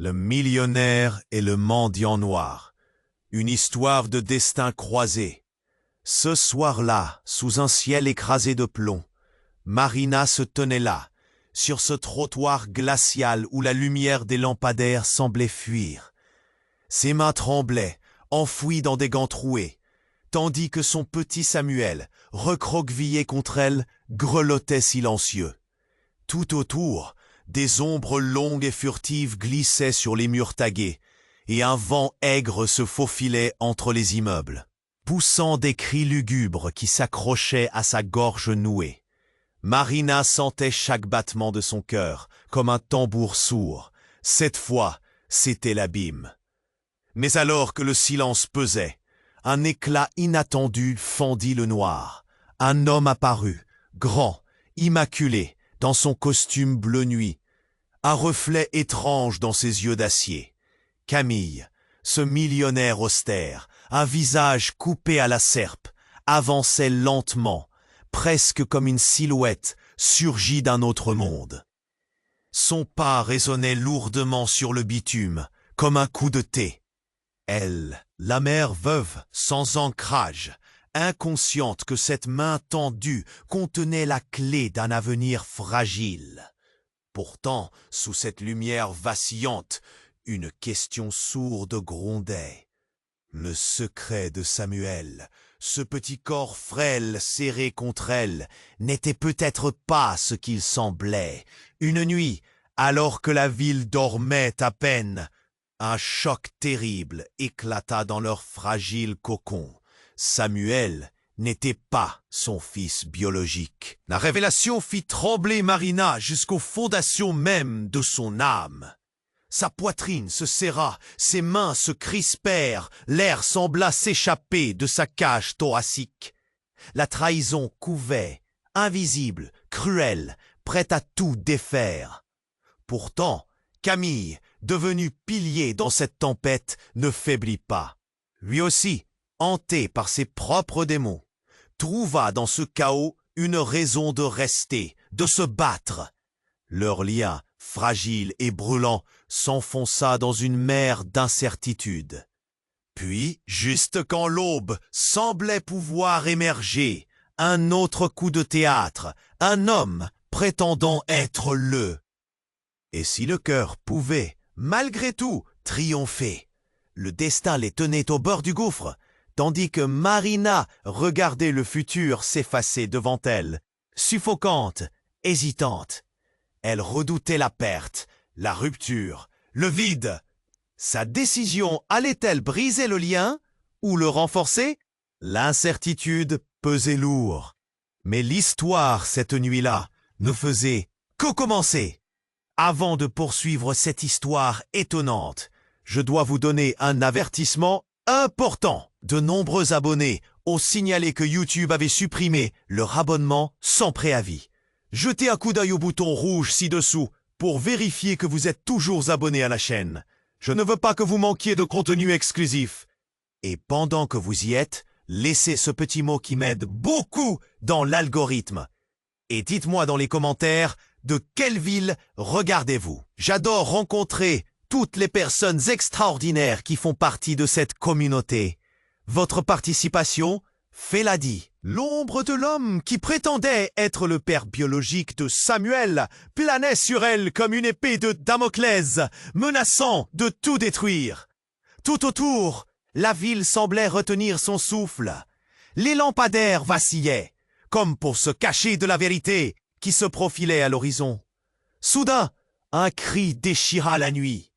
Le millionnaire et le mendiant noir. Une histoire de destin croisé. Ce soir-là, sous un ciel écrasé de plomb, Marina se tenait là, sur ce trottoir glacial où la lumière des lampadaires semblait fuir. Ses mains tremblaient, enfouies dans des gants troués, tandis que son petit Samuel, recroquevillé contre elle, grelottait silencieux. Tout autour, des ombres longues et furtives glissaient sur les murs tagués, et un vent aigre se faufilait entre les immeubles, poussant des cris lugubres qui s'accrochaient à sa gorge nouée. Marina sentait chaque battement de son cœur, comme un tambour sourd. Cette fois, c'était l'abîme. Mais alors que le silence pesait, un éclat inattendu fendit le noir. Un homme apparut, grand, immaculé, dans son costume bleu nuit, un reflet étrange dans ses yeux d'acier. Camille, ce millionnaire austère, un visage coupé à la serpe, avançait lentement, presque comme une silhouette surgie d'un autre monde. Son pas résonnait lourdement sur le bitume, comme un coup de thé. Elle, la mère veuve, sans ancrage, inconsciente que cette main tendue contenait la clé d'un avenir fragile. Pourtant, sous cette lumière vacillante, une question sourde grondait. Le secret de Samuel, ce petit corps frêle serré contre elle, n'était peut-être pas ce qu'il semblait. Une nuit, alors que la ville dormait à peine, un choc terrible éclata dans leur fragile cocon. Samuel n'était pas son fils biologique. La révélation fit trembler Marina jusqu'aux fondations même de son âme. Sa poitrine se serra, ses mains se crispèrent, l'air sembla s'échapper de sa cage thoracique. La trahison couvait, invisible, cruelle, prête à tout défaire. Pourtant, Camille, devenu pilier dans cette tempête, ne faiblit pas. Lui aussi, hanté par ses propres démons, trouva dans ce chaos une raison de rester, de se battre. Leur lien, fragile et brûlant, s'enfonça dans une mer d'incertitude. Puis, juste quand l'aube semblait pouvoir émerger, un autre coup de théâtre, un homme prétendant être le. Et si le cœur pouvait, malgré tout, triompher, le destin les tenait au bord du gouffre, tandis que Marina regardait le futur s'effacer devant elle, suffocante, hésitante. Elle redoutait la perte, la rupture, le vide. Sa décision allait-elle briser le lien ou le renforcer? L'incertitude pesait lourd. Mais l'histoire, cette nuit-là, ne faisait que commencer. Avant de poursuivre cette histoire étonnante, je dois vous donner un avertissement important. De nombreux abonnés ont signalé que YouTube avait supprimé leur abonnement sans préavis. Jetez un coup d'œil au bouton rouge ci-dessous pour vérifier que vous êtes toujours abonné à la chaîne. Je ne veux pas que vous manquiez de contenu exclusif. Et pendant que vous y êtes, laissez ce petit mot qui m'aide beaucoup dans l'algorithme. Et dites-moi dans les commentaires de quelle ville regardez-vous. J'adore rencontrer toutes les personnes extraordinaires qui font partie de cette communauté. Votre participation fait la dit. L'ombre de l'homme qui prétendait être le père biologique de Samuel planait sur elle comme une épée de Damoclès, menaçant de tout détruire. Tout autour, la ville semblait retenir son souffle. Les lampadaires vacillaient, comme pour se cacher de la vérité qui se profilait à l'horizon. Soudain, un cri déchira la nuit.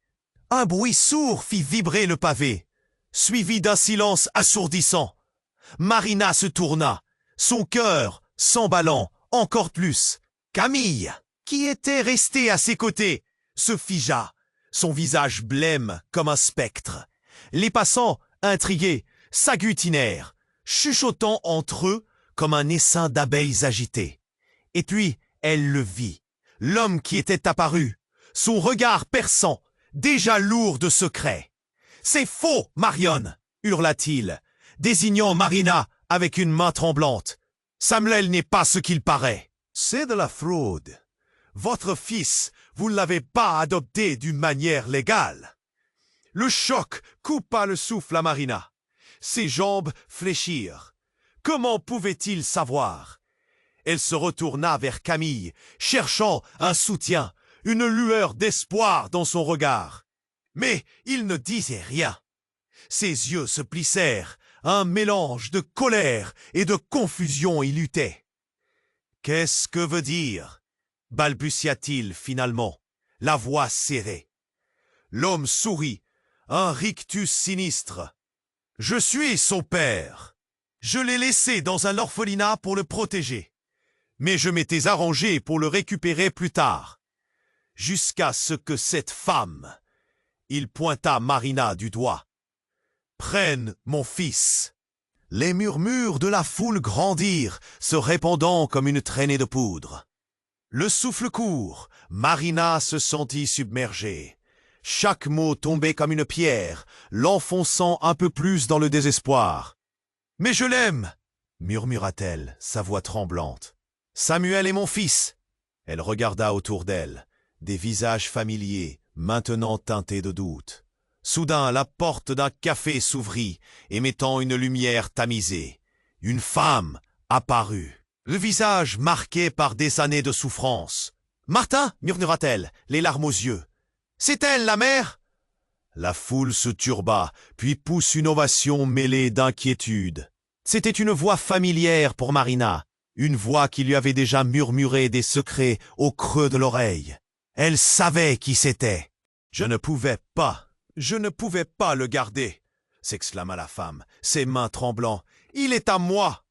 Un bruit sourd fit vibrer le pavé, suivi d'un silence assourdissant. Marina se tourna, son cœur s'emballant encore plus. Camille, qui était restée à ses côtés, se figea, son visage blême comme un spectre. Les passants, intrigués, s'agglutinèrent, chuchotant entre eux comme un essaim d'abeilles agitées. Et puis, elle le vit, l'homme qui était apparu, son regard perçant, déjà lourd de secrets. « C'est faux, Marion !» hurla-t-il, désignant Marina avec une main tremblante. « Samuel n'est pas ce qu'il paraît. C'est de la fraude. Votre fils Vous ne l'avez pas adopté d'une manière légale. Le choc coupa le souffle à Marina. Ses jambes fléchirent. Comment pouvait-il savoir? Elle se retourna vers Camille, cherchant un soutien, une lueur d'espoir dans son regard. Mais il ne disait rien. Ses yeux se plissèrent, un mélange de colère et de confusion y luttait. « Qu'est-ce que veut dire ?» balbutia-t-il finalement, la voix serrée. L'homme sourit, un rictus sinistre. « Je suis son père. Je l'ai laissé dans un orphelinat pour le protéger. Mais je m'étais arrangé pour le récupérer plus tard. Jusqu'à ce que cette femme, il pointa Marina du doigt, prenne mon fils. » Les murmures de la foule grandirent, se répandant comme une traînée de poudre. Le souffle court, Marina se sentit submergée. Chaque mot tombait comme une pierre, l'enfonçant un peu plus dans le désespoir. « Mais je l'aime !» murmura-t-elle, sa voix tremblante. « Samuel est mon fils !» Elle regarda autour d'elle, des visages familiers, maintenant teintés de doute. Soudain, la porte d'un café s'ouvrit, émettant une lumière tamisée. Une femme apparut, le visage marqué par des années de souffrance. « Martin !» murmura-t-elle, les larmes aux yeux. « C'est elle, la mère ?» La foule se turba, puis pousse une ovation mêlée d'inquiétude. C'était une voix familière pour Marina, une voix qui lui avait déjà murmuré des secrets au creux de l'oreille. Elle savait qui c'était. « Je ne pouvais pas le garder !» s'exclama la femme, ses mains tremblant. « Il est à moi !»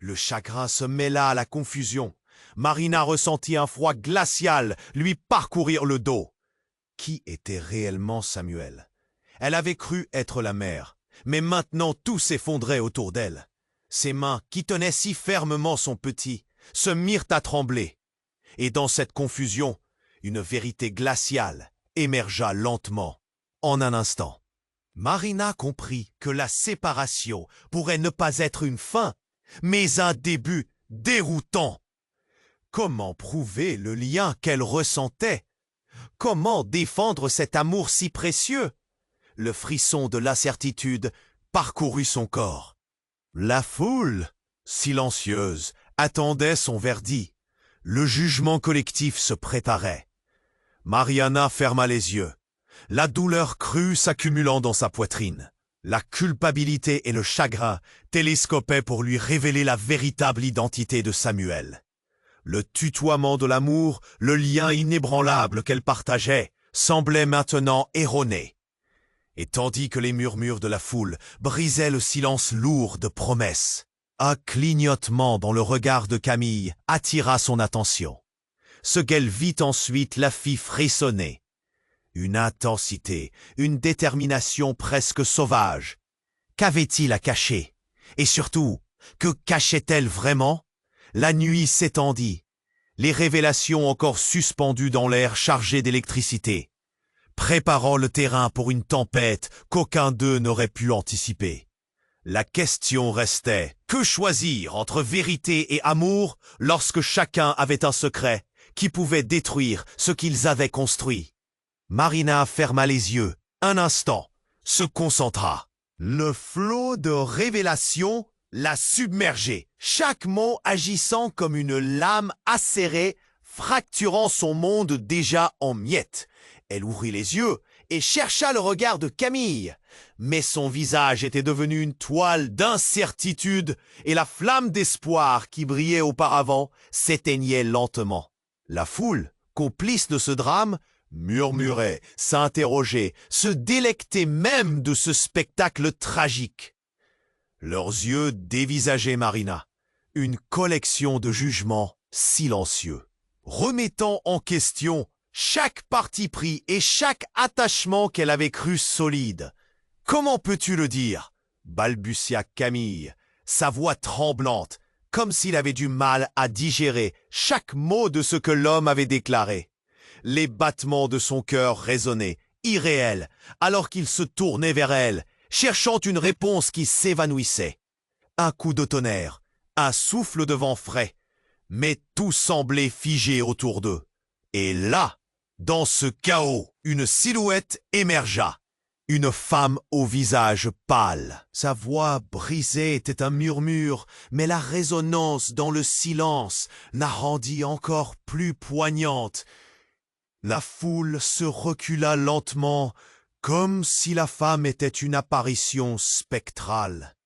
Le chagrin se mêla à la confusion. Marina ressentit un froid glacial lui parcourir le dos. Qui était réellement Samuel? Elle avait cru être la mère, mais maintenant tout s'effondrait autour d'elle. Ses mains, qui tenaient si fermement son petit, se mirent à trembler. Et dans cette confusion, une vérité glaciale émergea lentement, en un instant. Marina comprit que la séparation pourrait ne pas être une fin, mais un début déroutant. Comment prouver le lien qu'elle ressentait? Comment défendre cet amour si précieux? Le frisson de l'incertitude parcourut son corps. La foule, silencieuse, attendait son verdict. Le jugement collectif se préparait. Mariana ferma les yeux. La douleur crue s'accumulant dans sa poitrine. La culpabilité et le chagrin télescopaient pour lui révéler la véritable identité de Samuel. Le tutoiement de l'amour, le lien inébranlable qu'elle partageait, semblait maintenant erroné. Et tandis que les murmures de la foule brisaient le silence lourd de promesses, un clignotement dans le regard de Camille attira son attention. Ce qu'elle vit ensuite la fit frissonner. Une intensité, une détermination presque sauvage. Qu'avait-il à cacher? Et surtout, que cachait-elle vraiment? La nuit s'étendit, les révélations encore suspendues dans l'air chargé d'électricité, préparant le terrain pour une tempête qu'aucun d'eux n'aurait pu anticiper. La question restait, que choisir entre vérité et amour lorsque chacun avait un secret qui pouvait détruire ce qu'ils avaient construit? Marina ferma les yeux, un instant, se concentra. Le flot de révélations la submergeait, chaque mot agissant comme une lame acérée, fracturant son monde déjà en miettes. Elle ouvrit les yeux et chercha le regard de Camille, mais son visage était devenu une toile d'incertitude et la flamme d'espoir qui brillait auparavant s'éteignait lentement. La foule, complice de ce drame, murmurait, s'interrogeait, se délectait même de ce spectacle tragique. Leurs yeux dévisageaient Marina, une collection de jugements silencieux, remettant en question chaque parti pris et chaque attachement qu'elle avait cru solide. « Comment peux-tu le dire ?» balbutia Camille, sa voix tremblante, comme s'il avait du mal à digérer chaque mot de ce que l'homme avait déclaré. Les battements de son cœur résonnaient, irréels, alors qu'il se tournait vers elle, cherchant une réponse qui s'évanouissait. Un coup de tonnerre, un souffle de vent frais, mais tout semblait figé autour d'eux. Et là, Dans ce chaos, une silhouette émergea. Une femme au visage pâle. Sa voix brisée était un murmure, mais la résonance dans le silence la rendit encore plus poignante. La foule se recula lentement, comme si la femme était une apparition spectrale.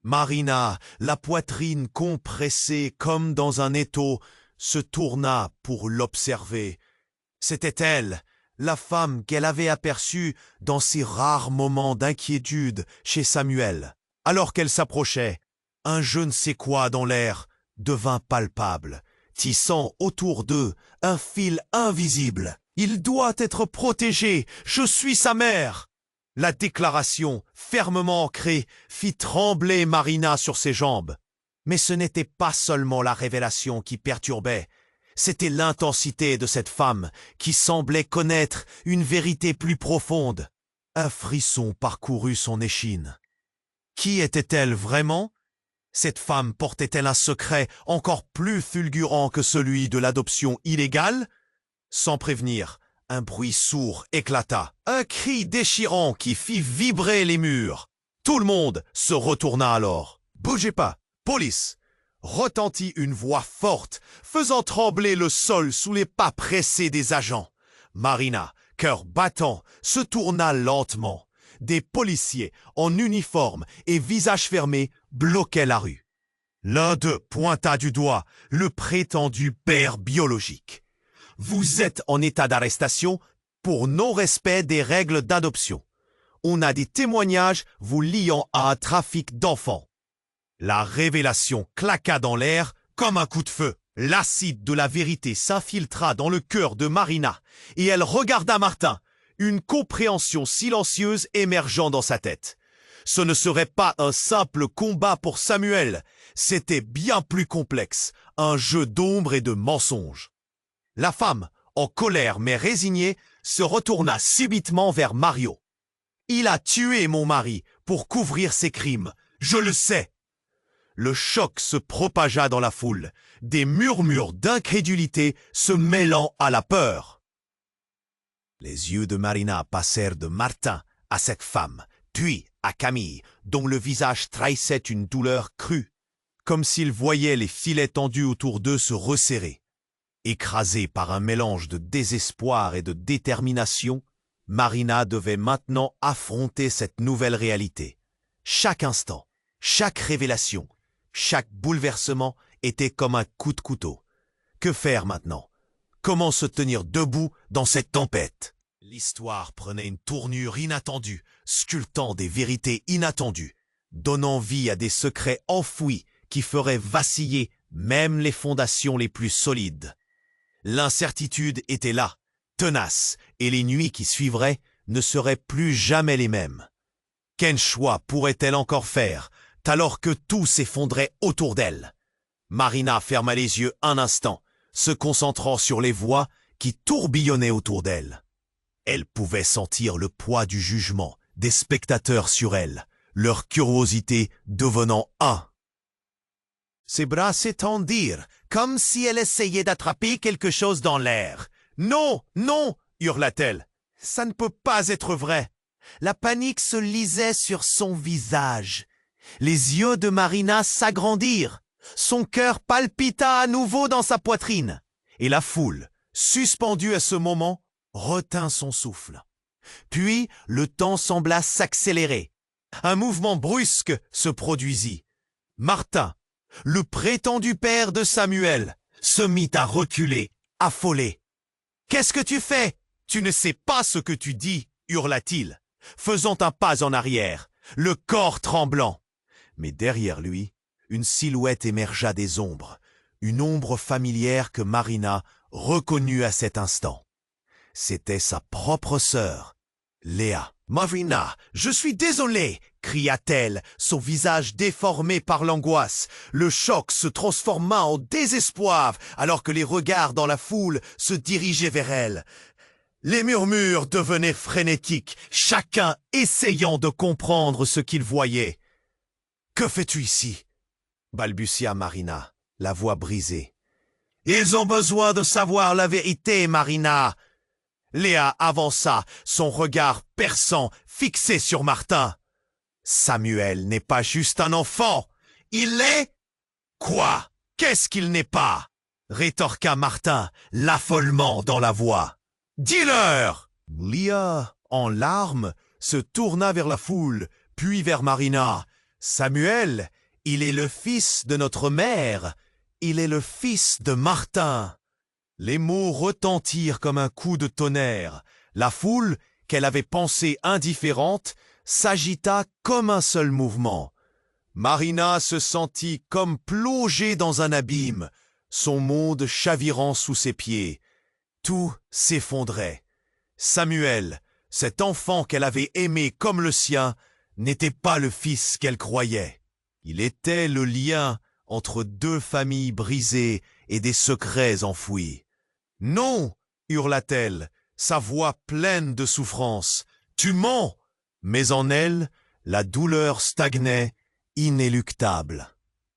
Marina, la poitrine compressée comme dans un étau, se tourna pour l'observer. C'était elle, la femme qu'elle avait aperçue dans ces rares moments d'inquiétude chez Samuel. Alors qu'elle s'approchait, un je ne sais quoi dans l'air devint palpable, tissant autour d'eux un fil invisible. « Il doit être protégé, je suis sa mère !» La déclaration, fermement ancrée, fit trembler Marina sur ses jambes. Mais ce n'était pas seulement la révélation qui perturbait. C'était l'intensité de cette femme qui semblait connaître une vérité plus profonde. Un frisson parcourut son échine. Qui était-elle vraiment? Cette femme portait-elle un secret encore plus fulgurant que celui de l'adoption illégale? Sans prévenir, un bruit sourd éclata. Un cri déchirant qui fit vibrer les murs. Tout le monde se retourna alors. « Bougez pas! Police !» retentit une voix forte, faisant trembler le sol sous les pas pressés des agents. Marina, cœur battant, se tourna lentement. Des policiers en uniforme et visage fermé bloquaient la rue. L'un d'eux pointa du doigt le prétendu père biologique. « Vous êtes en état d'arrestation pour non-respect des règles d'adoption. On a des témoignages vous liant à un trafic d'enfants. » La révélation claqua dans l'air comme un coup de feu. L'acide de la vérité s'infiltra dans le cœur de Marina et elle regarda Martin, une compréhension silencieuse émergeant dans sa tête. Ce ne serait pas un simple combat pour Samuel, c'était bien plus complexe, un jeu d'ombre et de mensonges. La femme, en colère mais résignée, se retourna subitement vers Mario. « Il a tué mon mari pour couvrir ses crimes, je le sais !» Le choc se propagea dans la foule, des murmures d'incrédulité se mêlant à la peur. Les yeux de Marina passèrent de Martin à cette femme, puis à Camille, dont le visage trahissait une douleur crue, comme s'ils voyaient les filets tendus autour d'eux se resserrer. Écrasée par un mélange de désespoir et de détermination, Marina devait maintenant affronter cette nouvelle réalité. Chaque instant, chaque révélation, chaque bouleversement était comme un coup de couteau. Que faire maintenant? Comment se tenir debout dans cette tempête? L'histoire prenait une tournure inattendue, sculptant des vérités inattendues, donnant vie à des secrets enfouis qui feraient vaciller même les fondations les plus solides. L'incertitude était là, tenace, et les nuits qui suivraient ne seraient plus jamais les mêmes. Quel choix pourrait-elle encore faire, alors que tout s'effondrait autour d'elle? Marina ferma les yeux un instant, se concentrant sur les voix qui tourbillonnaient autour d'elle. Elle pouvait sentir le poids du jugement des spectateurs sur elle, leur curiosité devenant un. Ses bras s'étendirent, comme si elle essayait d'attraper quelque chose dans l'air. « Non, non !» hurla-t-elle. « Ça ne peut pas être vrai !» La panique se lisait sur son visage. Les yeux de Marina s'agrandirent. Son cœur palpita à nouveau dans sa poitrine. Et la foule, suspendue à ce moment, retint son souffle. Puis le temps sembla s'accélérer. Un mouvement brusque se produisit. Martin, le prétendu père de Samuel, se mit à reculer, affolé. « Qu'est-ce que tu fais? Tu ne sais pas ce que tu dis !» hurla-t-il, faisant un pas en arrière, le corps tremblant. Mais derrière lui, une silhouette émergea des ombres, une ombre familière que Marina reconnut à cet instant. C'était sa propre sœur, Léa. « Marina, je suis désolée !» cria-t-elle, son visage déformé par l'angoisse. Le choc se transforma en désespoir alors que les regards dans la foule se dirigeaient vers elle. Les murmures devenaient frénétiques, chacun essayant de comprendre ce qu'il voyait. « Que fais-tu ici ?» balbutia Marina, la voix brisée. « Ils ont besoin de savoir la vérité, Marina !» Léa avança, son regard perçant fixé sur Martin. Samuel n'est pas juste un enfant, il est... Quoi? Qu'est-ce qu'il n'est pas? Rétorqua Martin, l'affolement dans la voix. Dis-leur! Léa, en larmes, se tourna vers la foule, puis vers Marina. Samuel, il est le fils de notre mère, il est le fils de Martin. Les mots retentirent comme un coup de tonnerre. La foule, qu'elle avait pensée indifférente, s'agita comme un seul mouvement. Marina se sentit comme plongée dans un abîme, son monde chavirant sous ses pieds. Tout s'effondrait. Samuel, cet enfant qu'elle avait aimé comme le sien, n'était pas le fils qu'elle croyait. Il était le lien entre deux familles brisées et des secrets enfouis. « Non !» hurla-t-elle, sa voix pleine de souffrance. « Tu mens !» Mais en elle, la douleur stagnait, inéluctable.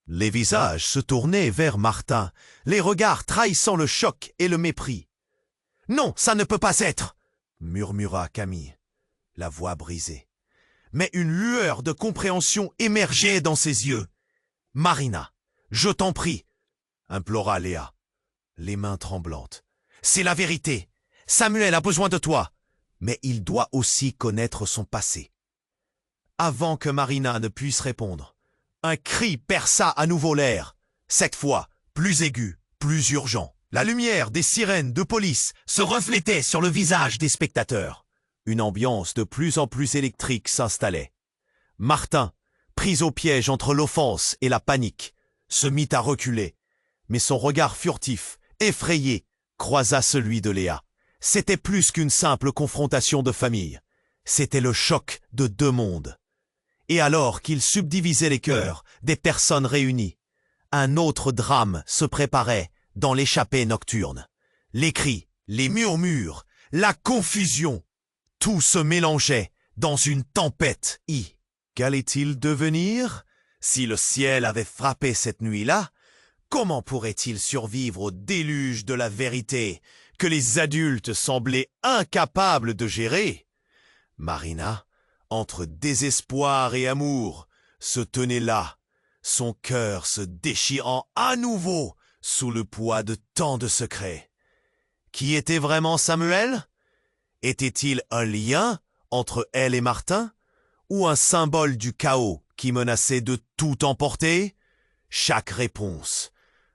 Les visages se tournaient vers Martin, les regards trahissant le choc et le mépris. « Non, ça ne peut pas être !» murmura Camille, la voix brisée. Mais une lueur de compréhension émergeait dans ses yeux. « Marina, je t'en prie !» implora Léa, les mains tremblantes. « C'est la vérité. Samuel a besoin de toi, mais il doit aussi connaître son passé. » Avant que Marina ne puisse répondre, un cri perça à nouveau l'air, cette fois plus aigu, plus urgent. La lumière des sirènes de police se reflétait sur le visage des spectateurs. Une ambiance de plus en plus électrique s'installait. Martin, pris au piège entre l'offense et la panique, se mit à reculer, mais son regard furtif, effrayé, croisa celui de Léa. C'était plus qu'une simple confrontation de famille. C'était le choc de deux mondes. Et alors qu'il subdivisait les cœurs des personnes réunies, un autre drame se préparait dans l'échappée nocturne. Les cris, les murmures, la confusion, tout se mélangeait dans une tempête. Qu'allait-il devenir? Si le ciel avait frappé cette nuit-là, comment pourrait-il survivre au déluge de la vérité que les adultes semblaient incapables de gérer? Marina, entre désespoir et amour, se tenait là, son cœur se déchirant à nouveau sous le poids de tant de secrets. Qui était vraiment Samuel? Était-il un lien entre elle et Martin, ou un symbole du chaos qui menaçait de tout emporter? Chaque réponse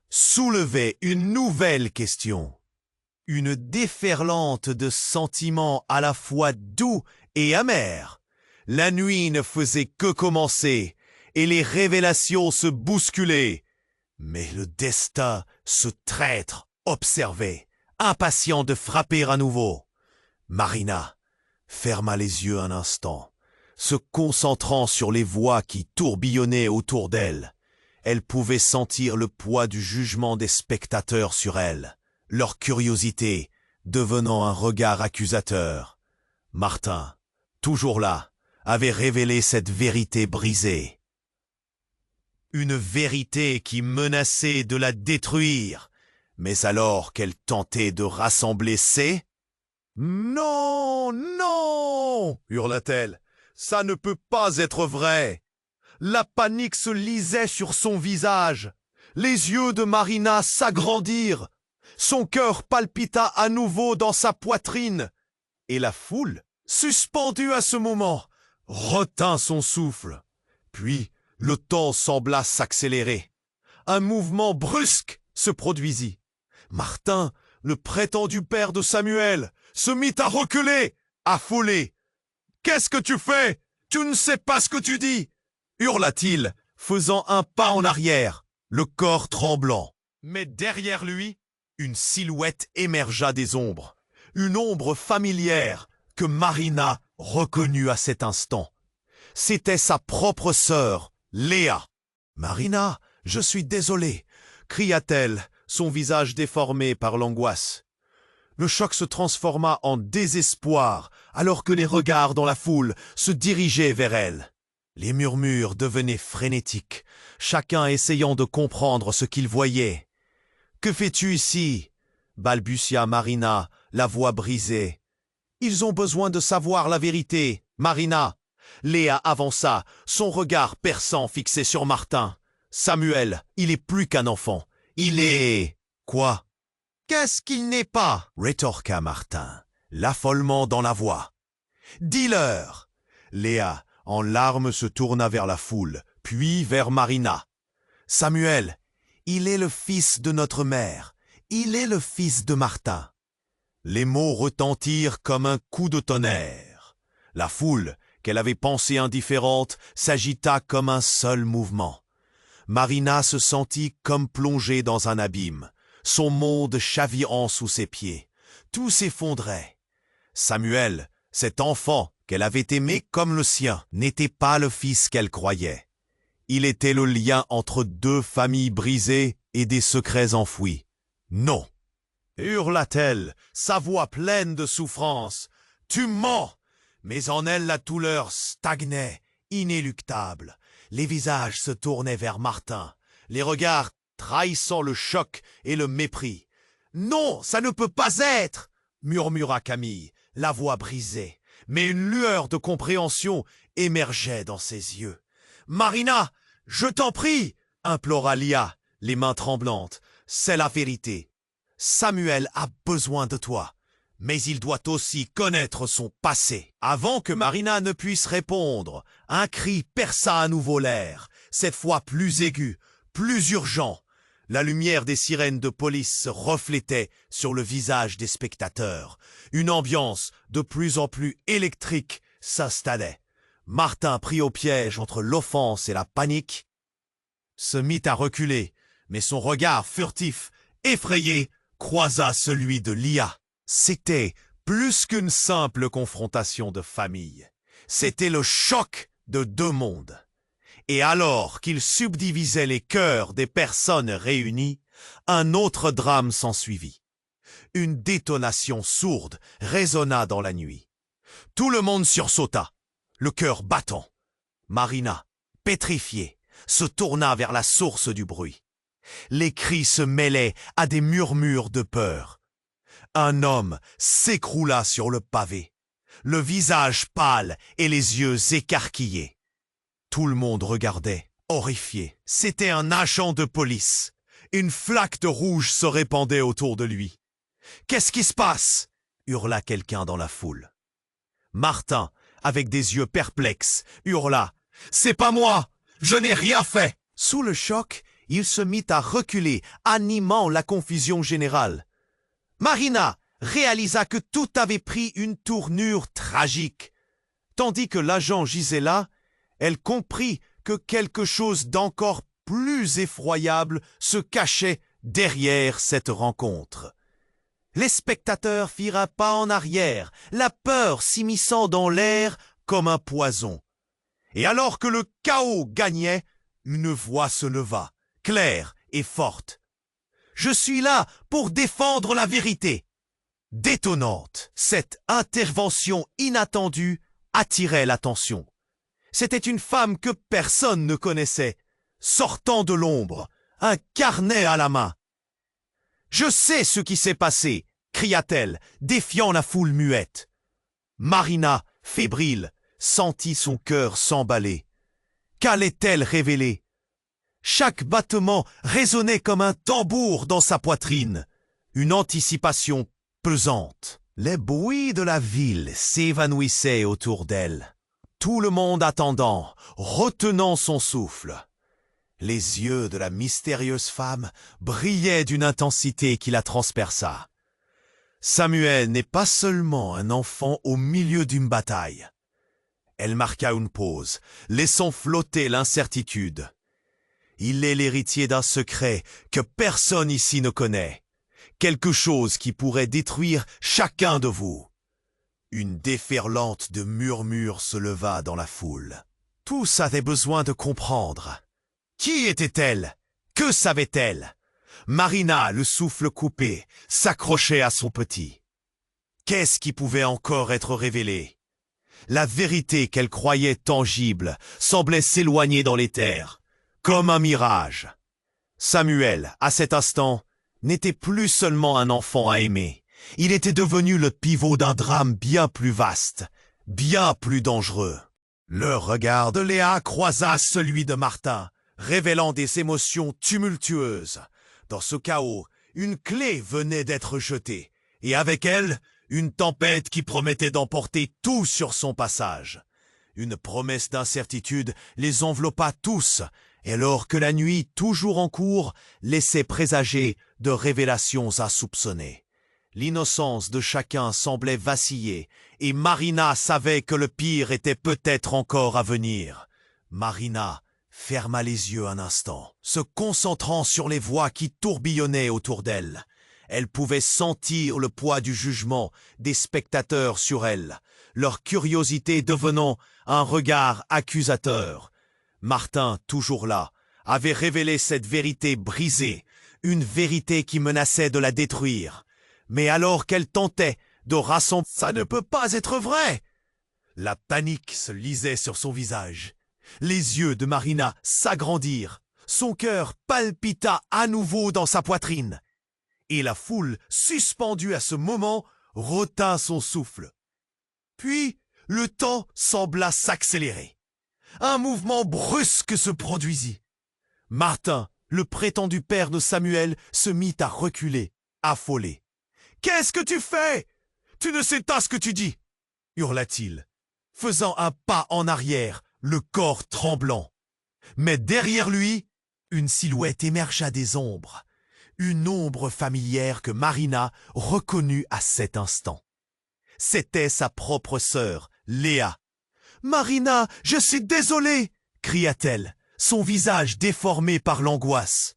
soulevait une nouvelle question. Une déferlante de sentiments à la fois doux et amers. La nuit ne faisait que commencer, et les révélations se bousculaient. Mais le destin, ce traître, observait, impatient de frapper à nouveau. Marina ferma les yeux un instant, se concentrant sur les voix qui tourbillonnaient autour d'elle. Elle pouvait sentir le poids du jugement des spectateurs sur elle, leur curiosité devenant un regard accusateur. Martin, toujours là, avait révélé cette vérité brisée. Une vérité qui menaçait de la détruire, mais alors qu'elle tentait de rassembler ses... « Non, non !» hurla-t-elle. « Ça ne peut pas être vrai !» La panique se lisait sur son visage. Les yeux de Marina s'agrandirent. Son cœur palpita à nouveau dans sa poitrine. Et la foule, suspendue à ce moment, retint son souffle. Puis, le temps sembla s'accélérer. Un mouvement brusque se produisit. Martin, le prétendu père de Samuel, se mit à reculer, affolé. « Qu'est-ce que tu fais? Tu ne sais pas ce que tu dis !» hurla-t-il, faisant un pas en arrière, le corps tremblant. Mais derrière lui, une silhouette émergea des ombres. Une ombre familière que Marina reconnut à cet instant. C'était sa propre sœur, Léa. « Marina, je suis désolée !» cria-t-elle, son visage déformé par l'angoisse. Le choc se transforma en désespoir alors que les regards dans la foule se dirigeaient vers elle. Les murmures devenaient frénétiques, chacun essayant de comprendre ce qu'il voyait. « Que fais-tu ici ?» balbutia Marina, la voix brisée. Ils ont besoin de savoir la vérité, Marina. Léa avança, son regard perçant fixé sur Martin. Samuel, il est plus qu'un enfant. Il est... Quoi? Qu'est-ce qu'il n'est pas? Rétorqua Martin, l'affolement dans la voix. Dis-leur! Léa, en larmes, se tourna vers la foule, puis vers Marina. Samuel, il est le fils de notre mère. Il est le fils de Martin. Les mots retentirent comme un coup de tonnerre. La foule, qu'elle avait pensée indifférente, s'agita comme un seul mouvement. Marina se sentit comme plongée dans un abîme, son monde chavirant sous ses pieds. Tout s'effondrait. Samuel, cet enfant qu'elle avait aimé comme le sien, n'était pas le fils qu'elle croyait. Il était le lien entre deux familles brisées et des secrets enfouis. Non! Hurla-t-elle, sa voix pleine de souffrance. Tu mens! Mais en elle la douleur stagnait, inéluctable. Les visages se tournaient vers Martin, les regards trahissant le choc et le mépris. Non, ça ne peut pas être! Murmura Camille, la voix brisée, mais une lueur de compréhension émergeait dans ses yeux. Marina, je t'en prie, implora Lia, les mains tremblantes. C'est la vérité. Samuel a besoin de toi, mais il doit aussi connaître son passé. Avant que Marina ne puisse répondre, un cri perça à nouveau l'air, cette fois plus aigu, plus urgent. La lumière des sirènes de police se reflétait sur le visage des spectateurs. Une ambiance de plus en plus électrique s'installait. Martin, pris au piège entre l'offense et la panique, se mit à reculer, mais son regard furtif, effrayé, croisa celui de Lia. C'était plus qu'une simple confrontation de famille. C'était le choc de deux mondes. Et alors qu'il subdivisait les cœurs des personnes réunies, un autre drame s'ensuivit. Une détonation sourde résonna dans la nuit. Tout le monde sursauta, le cœur battant. Marina, pétrifiée, se tourna vers la source du bruit. Les cris se mêlaient à des murmures de peur. Un homme s'écroula sur le pavé, le visage pâle et les yeux écarquillés. Tout le monde regardait, horrifié. C'était un agent de police. Une flaque de rouge se répandait autour de lui. « Qu'est-ce qui se passe ?» hurla quelqu'un dans la foule. Martin, avec des yeux perplexes, hurla « C'est pas moi! Je n'ai rien fait !» Sous le choc, il se mit à reculer, animant la confusion générale. Marina réalisa que tout avait pris une tournure tragique. Tandis que l'agent gisait là, elle comprit que quelque chose d'encore plus effroyable se cachait derrière cette rencontre. Les spectateurs firent un pas en arrière, la peur s'immisçant dans l'air comme un poison. Et alors que le chaos gagnait, une voix se leva, claire et forte. « Je suis là pour défendre la vérité !» Détonnante, cette intervention inattendue attirait l'attention. C'était une femme que personne ne connaissait, sortant de l'ombre, un carnet à la main. « Je sais ce qui s'est passé !» cria-t-elle, défiant la foule muette. Marina, fébrile, sentit son cœur s'emballer. Qu'allait-elle révéler? Chaque battement résonnait comme un tambour dans sa poitrine, une anticipation pesante. Les bruits de la ville s'évanouissaient autour d'elle, tout le monde attendant, retenant son souffle. Les yeux de la mystérieuse femme brillaient d'une intensité qui la transperça. Samuel n'est pas seulement un enfant au milieu d'une bataille. Elle marqua une pause, laissant flotter l'incertitude. Il est l'héritier d'un secret que personne ici ne connaît. Quelque chose qui pourrait détruire chacun de vous. Une déferlante de murmures se leva dans la foule. Tous avaient besoin de comprendre. Qui était-elle? Que savait-elle? Marina, le souffle coupé, s'accrochait à son petit. Qu'est-ce qui pouvait encore être révélé? La vérité qu'elle croyait tangible semblait s'éloigner dans l'éther, comme un mirage. Samuel, à cet instant, n'était plus seulement un enfant à aimer. Il était devenu le pivot d'un drame bien plus vaste, bien plus dangereux. Le regard de Léa croisa celui de Martin, révélant des émotions tumultueuses. Dans ce chaos, une clé venait d'être jetée, et avec elle, une tempête qui promettait d'emporter tout sur son passage. Une promesse d'incertitude les enveloppa tous, alors que la nuit, toujours en cours, laissait présager de révélations insoupçonnées. L'innocence de chacun semblait vaciller, et Marina savait que le pire était peut-être encore à venir. Marina ferma les yeux un instant, se concentrant sur les voix qui tourbillonnaient autour d'elle. Elle pouvait sentir le poids du jugement des spectateurs sur elle, leur curiosité devenant un regard accusateur. Martin, toujours là, avait révélé cette vérité brisée, une vérité qui menaçait de la détruire. Mais alors qu'elle tentait de rassembler, ça ne peut pas être vrai! La panique se lisait sur son visage. Les yeux de Marina s'agrandirent. Son cœur palpita à nouveau dans sa poitrine. Et la foule, suspendue à ce moment, retint son souffle. Puis, le temps sembla s'accélérer. Un mouvement brusque se produisit. Martin, le prétendu père de Samuel, se mit à reculer, affolé. « Qu'est-ce que tu fais? Tu ne sais pas ce que tu dis !» hurla-t-il, faisant un pas en arrière, le corps tremblant. Mais derrière lui, une silhouette émergea des ombres. Une ombre familière que Marina reconnut à cet instant. C'était sa propre sœur, Léa. « Marina, je suis désolée !» cria-t-elle, son visage déformé par l'angoisse.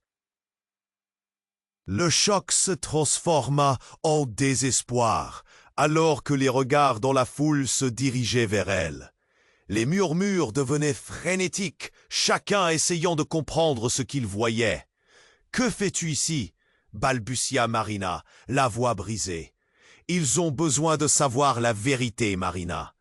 Le choc se transforma en désespoir, alors que les regards dans la foule se dirigeaient vers elle. Les murmures devenaient frénétiques, chacun essayant de comprendre ce qu'il voyait. « Que fais-tu ici ?» balbutia Marina, la voix brisée. « Ils ont besoin de savoir la vérité, Marina. »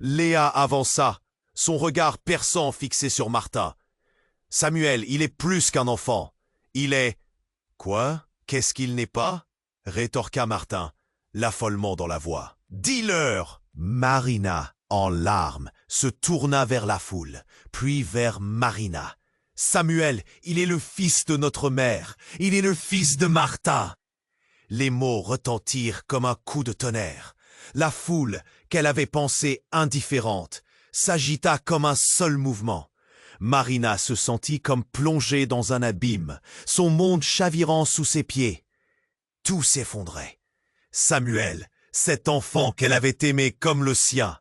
Léa avança, son regard perçant fixé sur Martin. « Samuel, il est plus qu'un enfant. Il est... » « Quoi? Qu'est-ce qu'il n'est pas ?» rétorqua Martin, l'affolement dans la voix. « Dis-leur !» Marina, en larmes, se tourna vers la foule, puis vers Marina. « Samuel, il est le fils de notre mère. Il est le fils de Martin. » Les mots retentirent comme un coup de tonnerre. La foule, qu'elle avait pensée indifférente, s'agita comme un seul mouvement. Marina se sentit comme plongée dans un abîme, son monde chavirant sous ses pieds. Tout s'effondrait. Samuel, cet enfant qu'elle avait aimé comme le sien,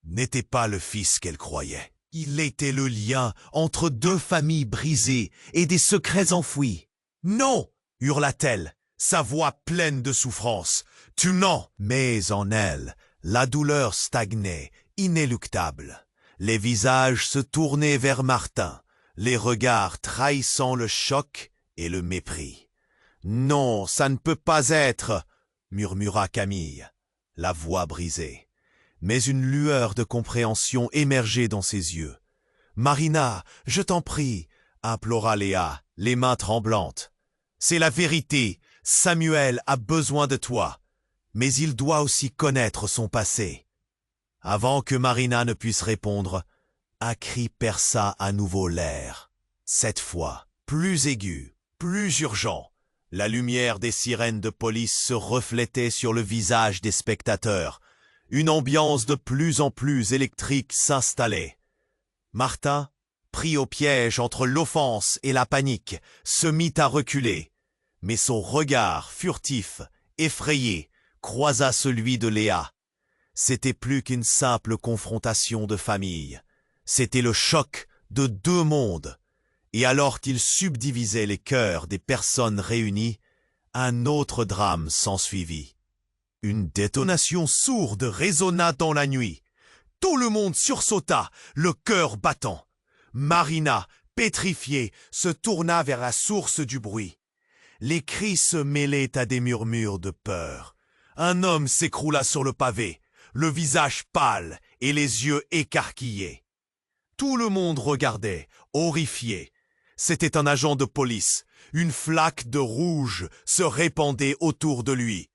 n'était pas le fils qu'elle croyait. Il était le lien entre deux familles brisées et des secrets enfouis. « Non !» hurla-t-elle, sa voix pleine de souffrance. « Tu mens !» Mais en elle, la douleur stagnait, inéluctable. Les visages se tournaient vers Martin, les regards trahissant le choc et le mépris. « Non, ça ne peut pas être !» murmura Camille, la voix brisée. Mais une lueur de compréhension émergeait dans ses yeux. « Marina, je t'en prie !» implora Léa, les mains tremblantes. « C'est la vérité, Samuel a besoin de toi, mais il doit aussi connaître son passé. » Avant que Marina ne puisse répondre, un cri perça à nouveau l'air. Cette fois, plus aigu, plus urgent. La lumière des sirènes de police se reflétait sur le visage des spectateurs. Une ambiance de plus en plus électrique s'installait. Martin, pris au piège entre l'offense et la panique, se mit à reculer. Mais son regard furtif, effrayé, croisa celui de Léa. C'était plus qu'une simple confrontation de famille. C'était le choc de deux mondes. Et alors qu'il subdivisait les cœurs des personnes réunies, un autre drame s'ensuivit. Une détonation sourde résonna dans la nuit. Tout le monde sursauta, le cœur battant. Marina, pétrifiée, se tourna vers la source du bruit. Les cris se mêlaient à des murmures de peur. Un homme s'écroula sur le pavé, le visage pâle et les yeux écarquillés. Tout le monde regardait, horrifié. C'était un agent de police. Une flaque de rouge se répandait autour de lui.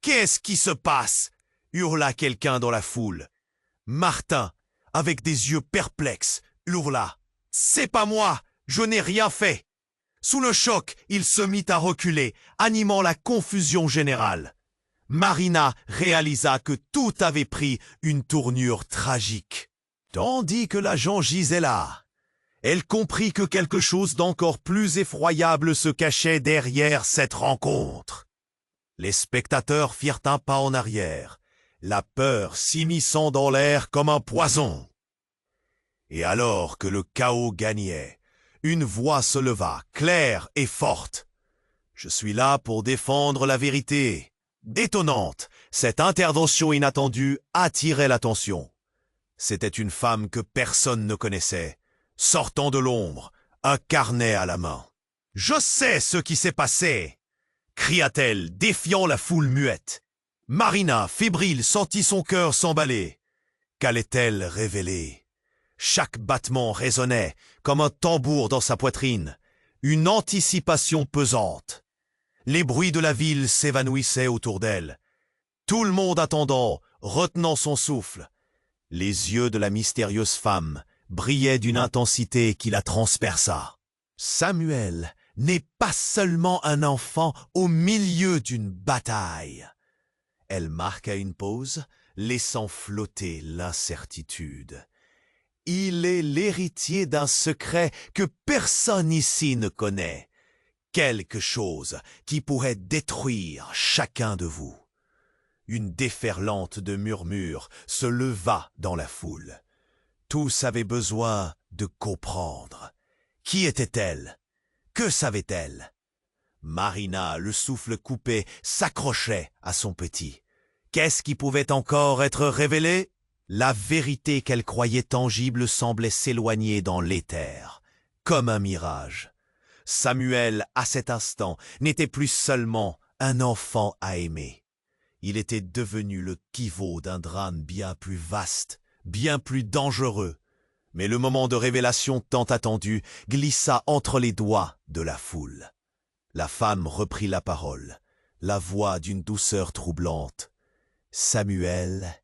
Qu'est-ce qui se passe? Hurla quelqu'un dans la foule. Martin, avec des yeux perplexes, hurla. C'est pas moi, je n'ai rien fait. Sous le choc, il se mit à reculer, animant la confusion générale. Marina réalisa que tout avait pris une tournure tragique. Tandis que l'agent gisait là, elle comprit que quelque chose d'encore plus effroyable se cachait derrière cette rencontre. Les spectateurs firent un pas en arrière, la peur s'immisçant dans l'air comme un poison. Et alors que le chaos gagnait, une voix se leva, claire et forte. « Je suis là pour défendre la vérité. » Détonnante, cette intervention inattendue attirait l'attention. C'était une femme que personne ne connaissait, sortant de l'ombre, un carnet à la main. « Je sais ce qui s'est passé !» cria-t-elle, défiant la foule muette. Marina, fébrile, sentit son cœur s'emballer. Qu'allait-elle révéler? Chaque battement résonnait comme un tambour dans sa poitrine, une anticipation pesante. Les bruits de la ville s'évanouissaient autour d'elle. Tout le monde attendant, retenant son souffle. Les yeux de la mystérieuse femme brillaient d'une intensité qui la transperça. Samuel n'est pas seulement un enfant au milieu d'une bataille. Elle marqua une pause, laissant flotter l'incertitude. Il est l'héritier d'un secret que personne ici ne connaît. Quelque chose qui pourrait détruire chacun de vous. Une déferlante de murmures se leva dans la foule. Tous avaient besoin de comprendre. Qui était-elle? Que savait-elle? Marina, le souffle coupé, s'accrochait à son petit. Qu'est-ce qui pouvait encore être révélé? La vérité qu'elle croyait tangible semblait s'éloigner dans l'éther, comme un mirage. Samuel, à cet instant, n'était plus seulement un enfant à aimer. Il était devenu le pivot d'un drame bien plus vaste, bien plus dangereux. Mais le moment de révélation tant attendu glissa entre les doigts de la foule. La femme reprit la parole, la voix d'une douceur troublante. « Samuel,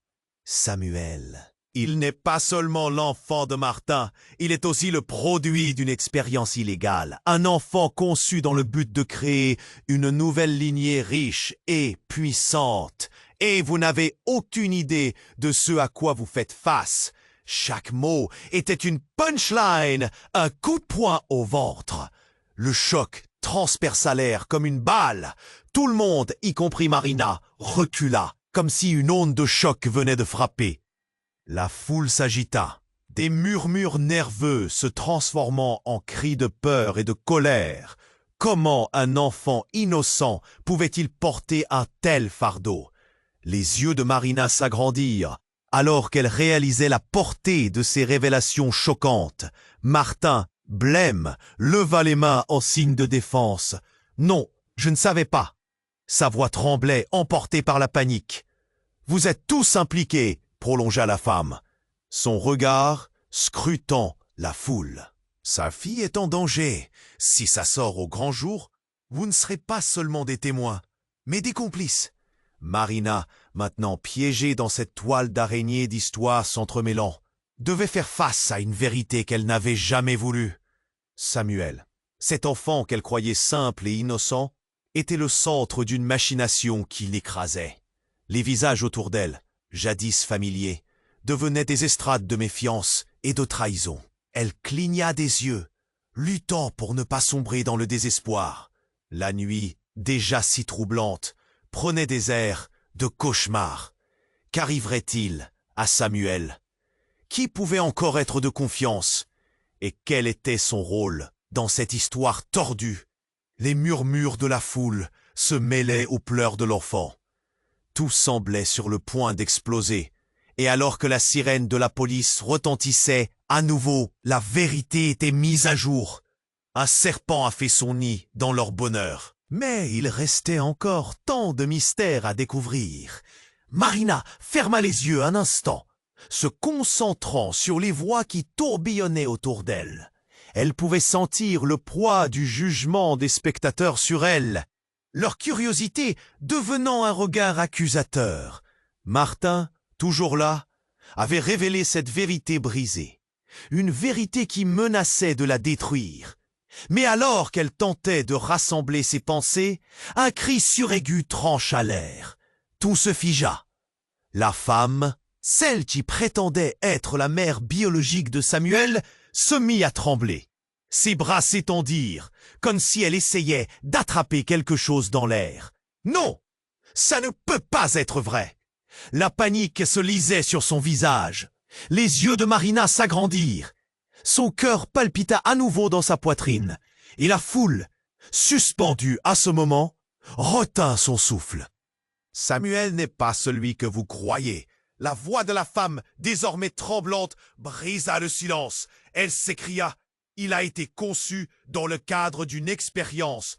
Samuel, il n'est pas seulement l'enfant de Martin, il est aussi le produit d'une expérience illégale, un enfant conçu dans le but de créer une nouvelle lignée riche et puissante. Et vous n'avez aucune idée de ce à quoi vous faites face. Chaque mot était une punchline, un coup de poing au ventre. Le choc transperça l'air comme une balle. Tout le monde, y compris Marina, recula, comme si une onde de choc venait de frapper. La foule s'agita, des murmures nerveux se transformant en cris de peur et de colère. Comment un enfant innocent pouvait-il porter un tel fardeau? Les yeux de Marina s'agrandirent, alors qu'elle réalisait la portée de ces révélations choquantes. Martin, blême, leva les mains en signe de défense. « Non, je ne savais pas. » Sa voix tremblait, emportée par la panique. « Vous êtes tous impliqués, » prolongea la femme, son regard scrutant la foule. « Sa fille est en danger. Si ça sort au grand jour, vous ne serez pas seulement des témoins, mais des complices. » Marina, maintenant piégée dans cette toile d'araignée d'histoires s'entremêlant, devait faire face à une vérité qu'elle n'avait jamais voulu. Samuel, cet enfant qu'elle croyait simple et innocent, était le centre d'une machination qui l'écrasait. Les visages autour d'elle, jadis familiers, devenaient des estrades de méfiance et de trahison. Elle cligna des yeux, luttant pour ne pas sombrer dans le désespoir. La nuit, déjà si troublante, prenait des airs de cauchemar. Qu'arriverait-il à Samuel? Qui pouvait encore être de confiance? Et quel était son rôle dans cette histoire tordue? Les murmures de la foule se mêlaient aux pleurs de l'enfant. Tout semblait sur le point d'exploser. Et alors que la sirène de la police retentissait, à nouveau, la vérité était mise à jour. Un serpent a fait son nid dans leur bonheur. Mais il restait encore tant de mystères à découvrir. Marina ferma les yeux un instant, se concentrant sur les voix qui tourbillonnaient autour d'elle. Elle pouvait sentir le poids du jugement des spectateurs sur elle. leur curiosité devenant un regard accusateur. Martin, toujours là, avait révélé cette vérité brisée, une vérité qui menaçait de la détruire. Mais alors qu'elle tentait de rassembler ses pensées, un cri suraigu trancha l'air. Tout se figea. La femme, celle qui prétendait être la mère biologique de Samuel, se mit à trembler. Ses bras s'étendirent, comme si elle essayait d'attraper quelque chose dans l'air. Non! Ça ne peut pas être vrai! La panique se lisait sur son visage. Les yeux de Marina s'agrandirent. Son cœur palpita à nouveau dans sa poitrine, et la foule, suspendue à ce moment, retint son souffle. Samuel n'est pas celui que vous croyez. La voix de la femme, désormais tremblante, brisa le silence. Elle s'écria: il a été conçu dans le cadre d'une expérience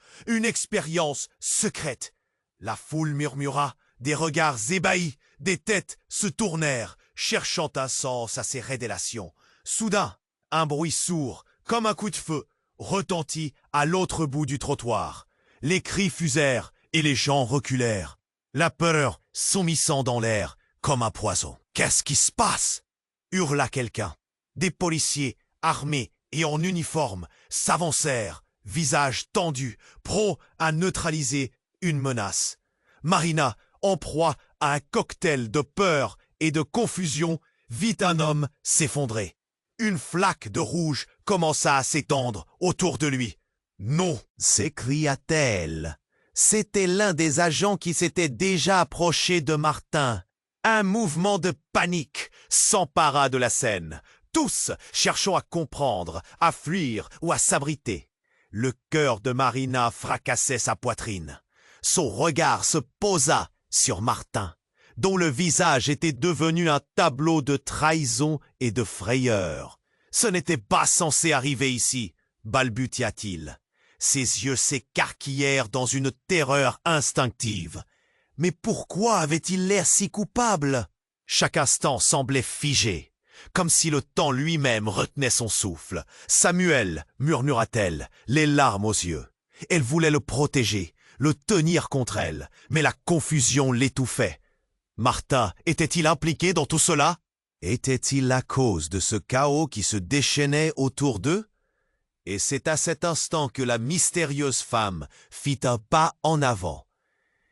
secrète. La foule murmura, des regards ébahis, des têtes se tournèrent, cherchant un sens à ces révélations. Soudain, un bruit sourd, comme un coup de feu, retentit à l'autre bout du trottoir. Les cris fusèrent et les gens reculèrent. La peur s'emmissant dans l'air comme un poison. « Qu'est-ce qui se passe ?» hurla quelqu'un. Des policiers, armés et en uniforme, s'avancèrent, visage tendu, prompts à neutraliser une menace. Marina, en proie à un cocktail de peur et de confusion, vit un homme s'effondrer. Une flaque de rouge commença à s'étendre autour de lui. « Non !» s'écria-t-elle. C'était l'un des agents qui s'était déjà approché de Martin. Un mouvement de panique s'empara de la scène, tous cherchant à comprendre, à fuir ou à s'abriter. Le cœur de Marina fracassait sa poitrine. Son regard se posa sur Martin, dont le visage était devenu un tableau de trahison et de frayeur. « Ce n'était pas censé arriver ici », balbutia-t-il. Ses yeux s'écarquillèrent dans une terreur instinctive. Mais pourquoi avait-il l'air si coupable? Chaque instant semblait figé, comme si le temps lui-même retenait son souffle. « Samuel !» murmura-t-elle, les larmes aux yeux. Elle voulait le protéger, le tenir contre elle, mais la confusion l'étouffait. Martin était-il impliqué dans tout cela? Était-il la cause de ce chaos qui se déchaînait autour d'eux? Et c'est à cet instant que la mystérieuse femme fit un pas en avant.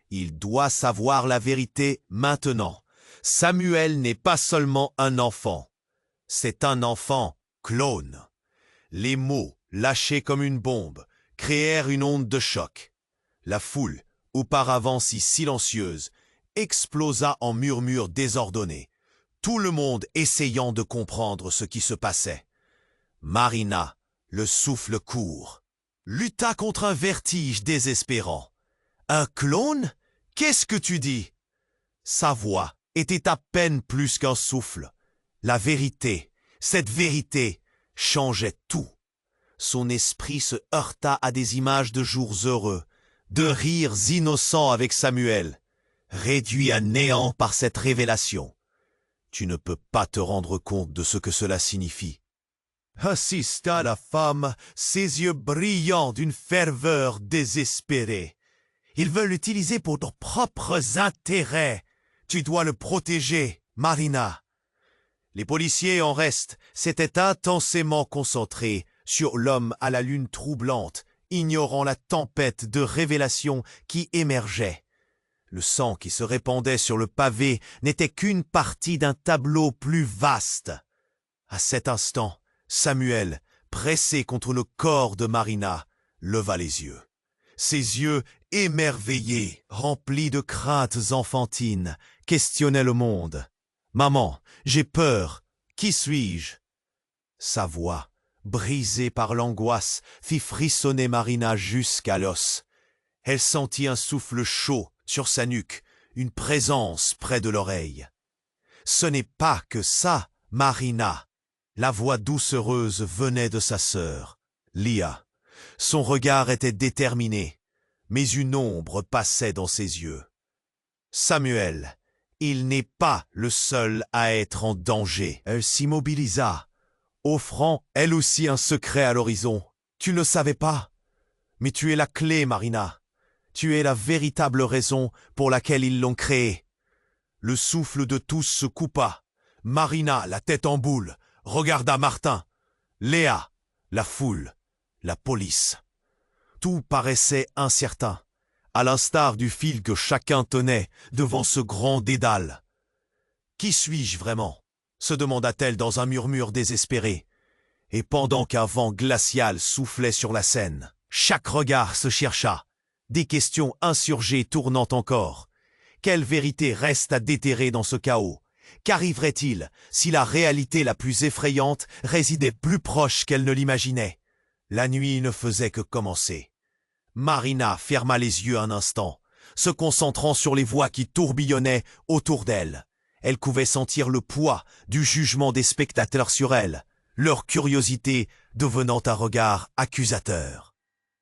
Il doit savoir la vérité maintenant. Samuel n'est pas seulement un enfant. C'est un enfant clone. Les mots, lâchés comme une bombe, créèrent une onde de choc. La foule, auparavant si silencieuse, explosa en murmures désordonnés, tout le monde essayant de comprendre ce qui se passait. Marina, le souffle court, lutta contre un vertige désespérant. Un clone? Qu'est-ce que tu dis? Sa voix était à peine plus qu'un souffle. La vérité, cette vérité, changeait tout. Son esprit se heurta à des images de jours heureux, de rires innocents avec Samuel, réduit à néant par cette révélation. Tu ne peux pas te rendre compte de ce que cela signifie. Assista la femme, ses yeux brillants d'une ferveur désespérée. Ils veulent l'utiliser pour leurs propres intérêts. Tu dois le protéger, Marina. Les policiers, en reste, s'étaient intensément concentrés sur l'homme à la lune troublante, ignorant la tempête de révélations qui émergeait. Le sang qui se répandait sur le pavé n'était qu'une partie d'un tableau plus vaste. À cet instant, Samuel, pressé contre le corps de Marina, leva les yeux. Ses yeux émerveillés, remplis de craintes enfantines, questionnaient le monde. « Maman, j'ai peur. Qui suis-je » Sa voix, brisée par l'angoisse, fit frissonner Marina jusqu'à l'os. Elle sentit un souffle chaud sur sa nuque, une présence près de l'oreille. « Ce n'est pas que ça, Marina !» La voix doucereuse venait de sa sœur, Lia. Son regard était déterminé, mais une ombre passait dans ses yeux. « Samuel, il n'est pas le seul à être en danger. » Elle s'immobilisa, offrant elle aussi un secret à l'horizon. « Tu ne le savais pas, mais tu es la clé, Marina. Tu es la véritable raison pour laquelle ils l'ont créé. » Le souffle de tous se coupa. Marina, la tête en boule, regarda Martin. Léa, la foule, la police. Tout paraissait incertain, à l'instar du fil que chacun tenait devant ce grand dédale. « Qui suis-je vraiment ?» se demanda-t-elle dans un murmure désespéré. Et pendant qu'un vent glacial soufflait sur la scène, chaque regard se chercha, des questions insurgées tournant encore. Quelle vérité reste à déterrer dans ce chaos? Qu'arriverait-il si la réalité la plus effrayante résidait plus proche qu'elle ne l'imaginait? La nuit ne faisait que commencer. Marina ferma les yeux un instant, se concentrant sur les voix qui tourbillonnaient autour d'elle. Elle pouvait sentir le poids du jugement des spectateurs sur elle, leur curiosité devenant un regard accusateur.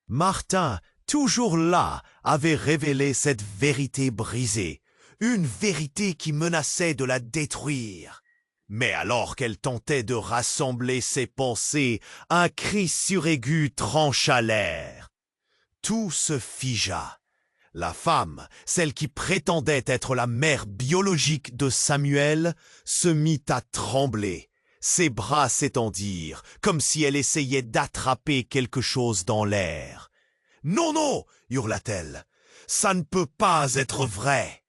Martin, toujours là, avait révélé cette vérité brisée, une vérité qui menaçait de la détruire. Mais alors qu'elle tentait de rassembler ses pensées, un cri suraigu trancha l'air. Tout se figea. La femme, celle qui prétendait être la mère biologique de Samuel, se mit à trembler. Ses bras s'étendirent, comme si elle essayait d'attraper quelque chose dans l'air. « Non, non !» hurla-t-elle. « Ça ne peut pas être vrai !»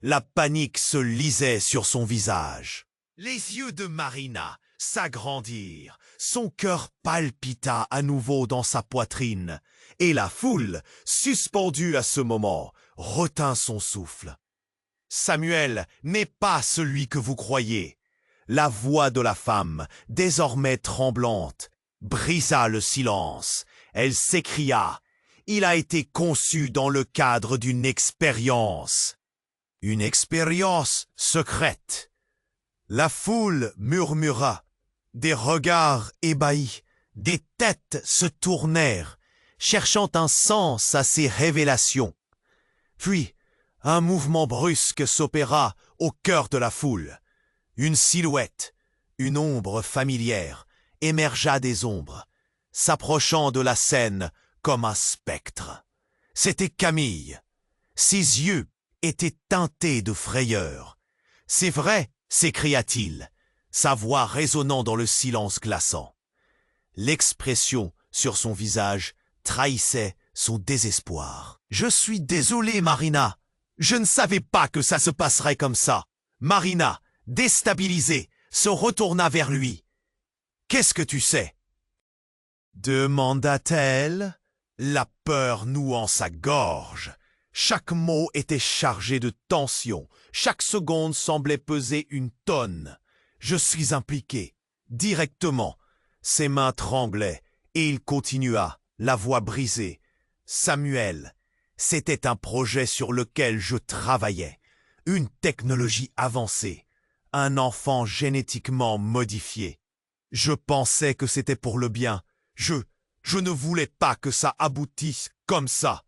La panique se lisait sur son visage. Les yeux de Marina s'agrandirent, son cœur palpita à nouveau dans sa poitrine, et la foule, suspendue à ce moment, retint son souffle. « Samuel n'est pas celui que vous croyez. » La voix de la femme, désormais tremblante, brisa le silence. Elle s'écria « Il a été conçu dans le cadre d'une expérience. » Une expérience secrète. La foule murmura. Des regards ébahis, des têtes se tournèrent, cherchant un sens à ces révélations. Puis, un mouvement brusque s'opéra au cœur de la foule. Une silhouette, une ombre familière, émergea des ombres, s'approchant de la scène comme un spectre. C'était Camille. Ses yeux étaient teintés de frayeur. « C'est vrai !» s'écria-t-il, sa voix résonnant dans le silence glaçant. L'expression sur son visage trahissait son désespoir. « Je suis désolé, Marina. Je ne savais pas que ça se passerait comme ça. » Marina, déstabilisée, se retourna vers lui. « Qu'est-ce que tu sais ?» demanda-t-elle, la peur nouant sa gorge. Chaque mot était chargé de tension, chaque seconde semblait peser une tonne. « Je suis impliqué, directement. » Ses mains tremblaient, et il continua, la voix brisée. « Samuel, c'était un projet sur lequel je travaillais, une technologie avancée, un enfant génétiquement modifié. Je pensais que c'était pour le bien. Je ne voulais pas que ça aboutisse comme ça. »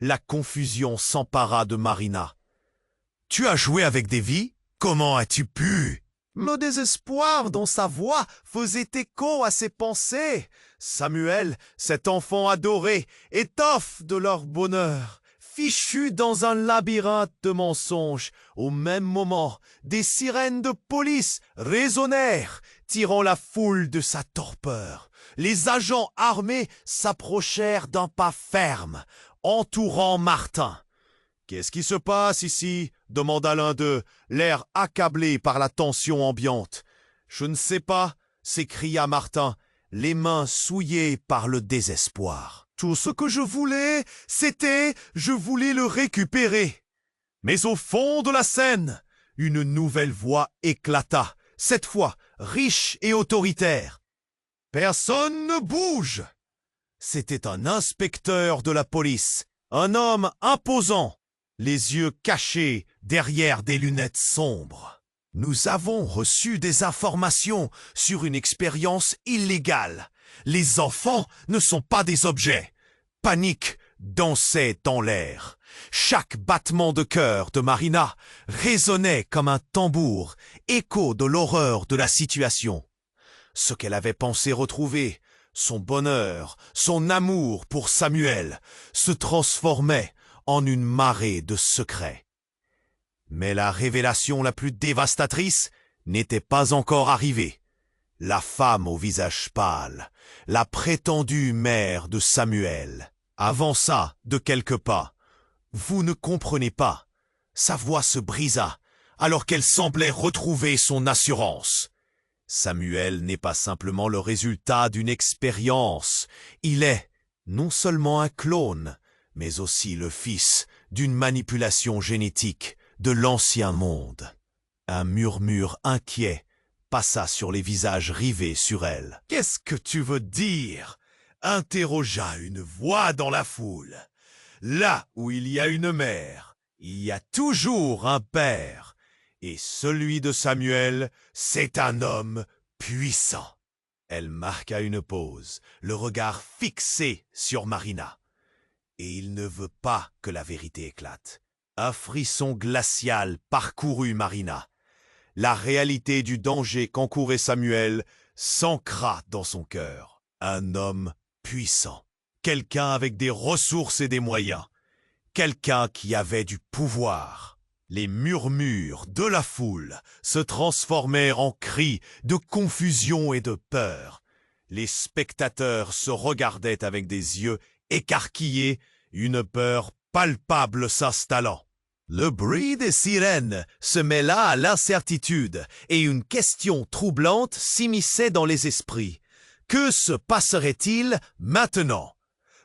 La confusion s'empara de Marina. « Tu as joué avec des vies? Comment as-tu pu ?» Le désespoir dans sa voix faisait écho à ses pensées. Samuel, cet enfant adoré, étoffe de leur bonheur. Fichu dans un labyrinthe de mensonges, au même moment, des sirènes de police résonnèrent, tirant la foule de sa torpeur. Les agents armés s'approchèrent d'un pas ferme, entourant Martin. « Qu'est-ce qui se passe ici ?» demanda l'un d'eux, l'air accablé par la tension ambiante. « Je ne sais pas » s'écria Martin, les mains souillées par le désespoir. « Tout ce que je voulais, je voulais le récupérer. » Mais au fond de la scène, une nouvelle voix éclata, cette fois riche et autoritaire. « Personne ne bouge !» C'était un inspecteur de la police, un homme imposant, les yeux cachés derrière des lunettes sombres. « Nous avons reçu des informations sur une expérience illégale. Les enfants ne sont pas des objets. » Panique dansait dans l'air. Chaque battement de cœur de Marina résonnait comme un tambour, écho de l'horreur de la situation. Ce qu'elle avait pensé retrouver, son bonheur, son amour pour Samuel, se transformait en une marée de secrets. Mais la révélation la plus dévastatrice n'était pas encore arrivée. La femme au visage pâle, la prétendue mère de Samuel, avança de quelques pas. Vous ne comprenez pas. Sa voix se brisa, alors qu'elle semblait retrouver son assurance. Samuel n'est pas simplement le résultat d'une expérience. Il est non seulement un clone, mais aussi le fils d'une manipulation génétique de l'ancien monde. Un murmure inquiet passa sur les visages rivés sur elle. « Qu'est-ce que tu veux dire ?» interrogea une voix dans la foule. « Là où il y a une mère, il y a toujours un père. Et celui de Samuel, c'est un homme puissant. » Elle marqua une pause, le regard fixé sur Marina. Et il ne veut pas que la vérité éclate. Un frisson glacial parcourut Marina. La réalité du danger qu'encourait Samuel s'ancra dans son cœur. Un homme puissant, quelqu'un avec des ressources et des moyens, quelqu'un qui avait du pouvoir. Les murmures de la foule se transformèrent en cris de confusion et de peur. Les spectateurs se regardaient avec des yeux écarquillés, une peur palpable s'installant. Le bruit des sirènes se mêla à l'incertitude et une question troublante s'immisçait dans les esprits. Que se passerait-il maintenant?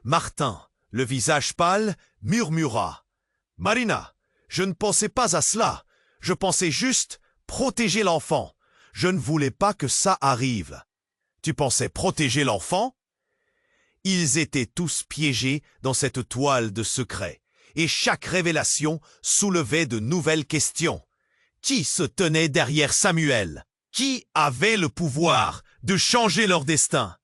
Martin, le visage pâle, murmura. « Marina, je ne pensais pas à cela. Je pensais juste protéger l'enfant. Je ne voulais pas que ça arrive. » « Tu pensais protéger l'enfant ?» Ils étaient tous piégés dans cette toile de secret, et chaque révélation soulevait de nouvelles questions. Qui se tenait derrière Samuel? Qui avait le pouvoir de changer leur destin?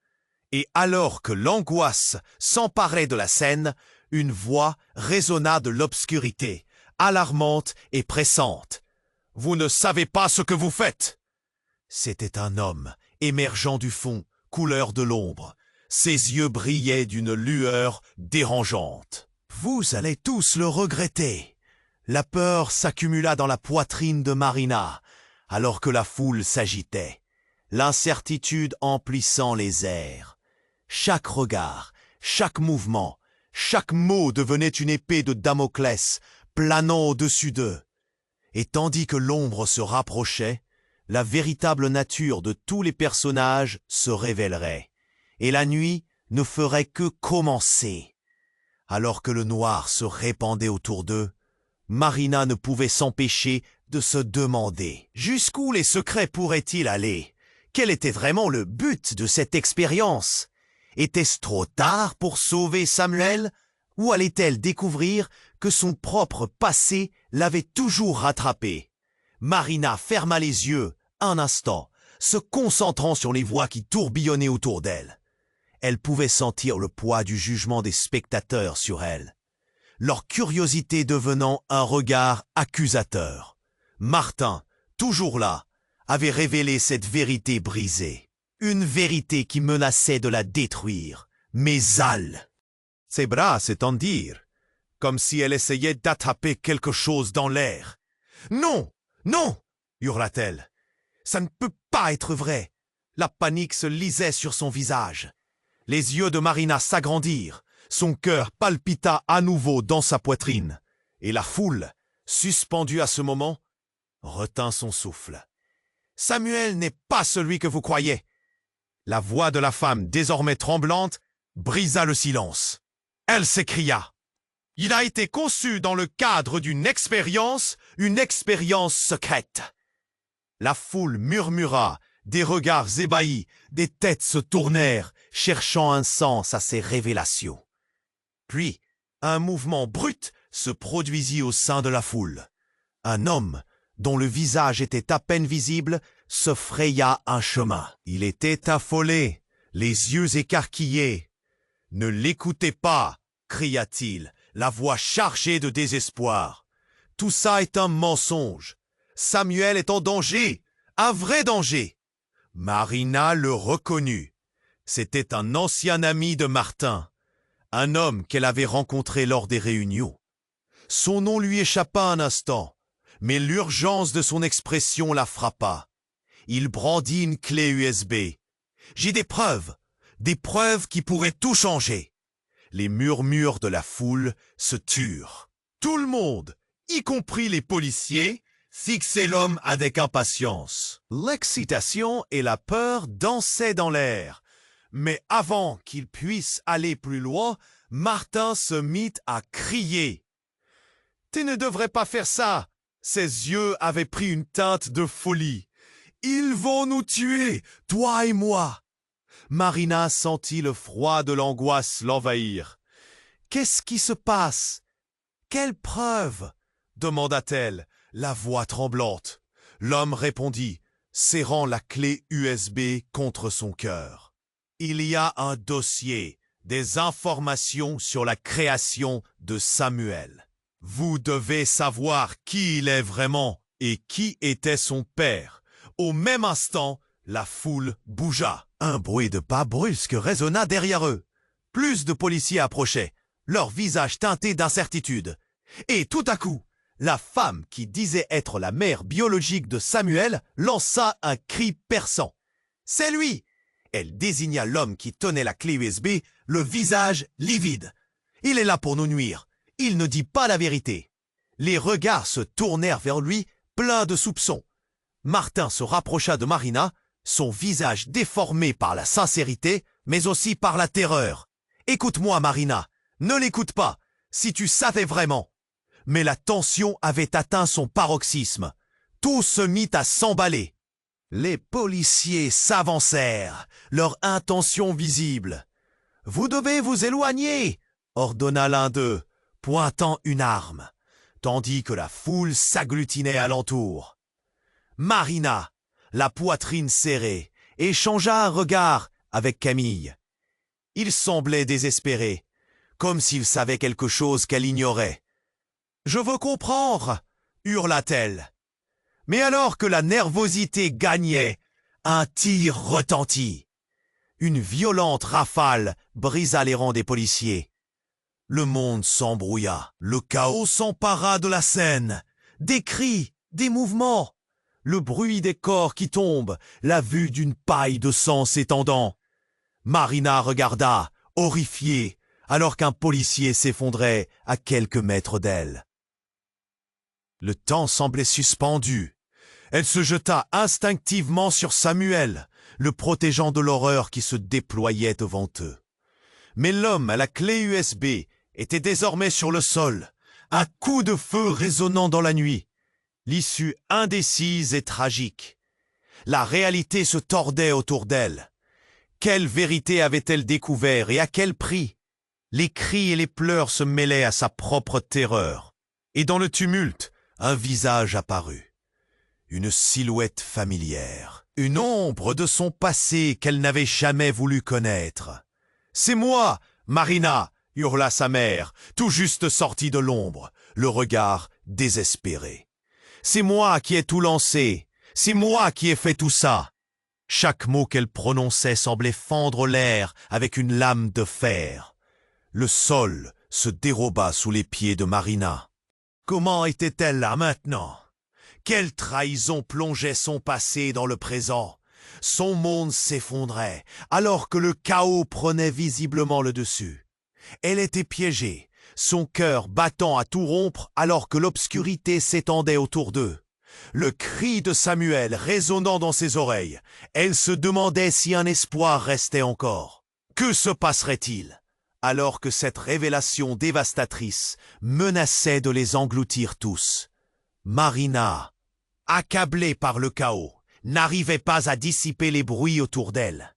Et alors que l'angoisse s'emparait de la scène, une voix résonna de l'obscurité, alarmante et pressante. « Vous ne savez pas ce que vous faites !» C'était un homme émergeant du fond, couleur de l'ombre. Ses yeux brillaient d'une lueur dérangeante. « Vous allez tous le regretter !» La peur s'accumula dans la poitrine de Marina, alors que la foule s'agitait, l'incertitude emplissant les airs. Chaque regard, chaque mouvement, chaque mot devenait une épée de Damoclès, planant au-dessus d'eux. Et tandis que l'ombre se rapprochait, la véritable nature de tous les personnages se révélerait, et la nuit ne ferait que commencer. Alors que le noir se répandait autour d'eux, Marina ne pouvait s'empêcher de se demander jusqu'où les secrets pourraient-ils aller? Quel était vraiment le but de cette expérience? Était-ce trop tard pour sauver Samuel? Ou allait-elle découvrir que son propre passé l'avait toujours rattrapé? Marina ferma les yeux un instant, se concentrant sur les voix qui tourbillonnaient autour d'elle. Elle pouvait sentir le poids du jugement des spectateurs sur elle, leur curiosité devenant un regard accusateur. Martin, toujours là, avait révélé cette vérité brisée, une vérité qui menaçait de la détruire, mais Zal. Ses bras s'étendirent, comme si elle essayait d'attraper quelque chose dans l'air. « Non! Non !» hurla-t-elle. « Ça ne peut pas être vrai !» La panique se lisait sur son visage. Les yeux de Marina s'agrandirent, son cœur palpita à nouveau dans sa poitrine, et la foule, suspendue à ce moment, retint son souffle. « Samuel n'est pas celui que vous croyez !» La voix de la femme, désormais tremblante, brisa le silence. Elle s'écria. « Il a été conçu dans le cadre d'une expérience secrète. » La foule murmura, des regards ébahis, des têtes se tournèrent, cherchant un sens à ces révélations. Puis, un mouvement brut se produisit au sein de la foule. Un homme, dont le visage était à peine visible, se fraya un chemin. Il était affolé, les yeux écarquillés. « Ne l'écoutez pas !» cria-t-il, la voix chargée de désespoir. « Tout ça est un mensonge. Samuel est en danger, un vrai danger. » Marina le reconnut. C'était un ancien ami de Martin, un homme qu'elle avait rencontré lors des réunions. Son nom lui échappa un instant, mais l'urgence de son expression la frappa. Il brandit une clé USB. « J'ai des preuves qui pourraient tout changer. » Les murmures de la foule se turent. Tout le monde, y compris les policiers, fixait l'homme avec impatience. L'excitation et la peur dansaient dans l'air. Mais avant qu'il puisse aller plus loin, Martin se mit à crier. « Tu ne devrais pas faire ça !» Ses yeux avaient pris une teinte de folie. « Ils vont nous tuer, toi et moi !» Marina sentit le froid de l'angoisse l'envahir. « Qu'est-ce qui se passe? Quelle preuve ?» demanda-t-elle, la voix tremblante. L'homme répondit, serrant la clé USB contre son cœur. « Il y a un dossier, des informations sur la création de Samuel. Vous devez savoir qui il est vraiment et qui était son père. » Au même instant, la foule bougea. Un bruit de pas brusque résonna derrière eux. Plus de policiers approchaient, leurs visages teintés d'incertitude. Et tout à coup, la femme qui disait être la mère biologique de Samuel lança un cri perçant. « C'est lui !» Elle désigna l'homme qui tenait la clé USB, le visage livide. « Il est là pour nous nuire. Il ne dit pas la vérité. » Les regards se tournèrent vers lui, pleins de soupçons. Martin se rapprocha de Marina, son visage déformé par la sincérité, mais aussi par la terreur. « Écoute-moi, Marina, ne l'écoute pas, si tu savais vraiment. » Mais la tension avait atteint son paroxysme. Tout se mit à s'emballer. Les policiers s'avancèrent, leur intention visible. « Vous devez vous éloigner !» ordonna l'un d'eux, pointant une arme, tandis que la foule s'agglutinait alentour. Marina, la poitrine serrée, échangea un regard avec Camille. Il semblait désespéré, comme s'il savait quelque chose qu'elle ignorait. « Je veux comprendre !» hurla-t-elle. Mais alors que la nervosité gagnait, un tir retentit. Une violente rafale brisa les rangs des policiers. Le monde s'embrouilla, le chaos s'empara de la scène. Des cris, des mouvements, le bruit des corps qui tombent, la vue d'une paille de sang s'étendant. Marina regarda, horrifiée, alors qu'un policier s'effondrait à quelques mètres d'elle. Le temps semblait suspendu. Elle se jeta instinctivement sur Samuel, le protégeant de l'horreur qui se déployait devant eux. Mais l'homme à la clé USB était désormais sur le sol, un coup de feu résonnant dans la nuit. L'issue indécise et tragique. La réalité se tordait autour d'elle. Quelle vérité avait-elle découvert et à quel prix? Les cris et les pleurs se mêlaient à sa propre terreur. Et dans le tumulte, un visage apparut. Une silhouette familière. Une ombre de son passé qu'elle n'avait jamais voulu connaître. « C'est moi, Marina !» hurla sa mère, tout juste sortie de l'ombre, le regard désespéré. « C'est moi qui ai tout lancé. C'est moi qui ai fait tout ça. » Chaque mot qu'elle prononçait semblait fendre l'air avec une lame de fer. Le sol se déroba sous les pieds de Marina. Comment était-elle là maintenant? Quelle trahison plongeait son passé dans le présent? Son monde s'effondrait, alors que le chaos prenait visiblement le dessus. Elle était piégée, son cœur battant à tout rompre alors que l'obscurité s'étendait autour d'eux. Le cri de Samuel résonnant dans ses oreilles, elle se demandait si un espoir restait encore. Que se passerait-il alors que cette révélation dévastatrice menaçait de les engloutir tous? Marina, accablée par le chaos, n'arrivait pas à dissiper les bruits autour d'elle.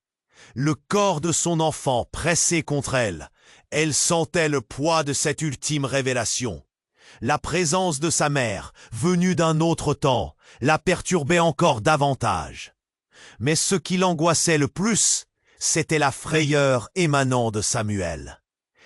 Le corps de son enfant pressé contre elle, elle sentait le poids de cette ultime révélation. La présence de sa mère, venue d'un autre temps, la perturbait encore davantage. Mais ce qui l'angoissait le plus, c'était la frayeur émanant de Samuel.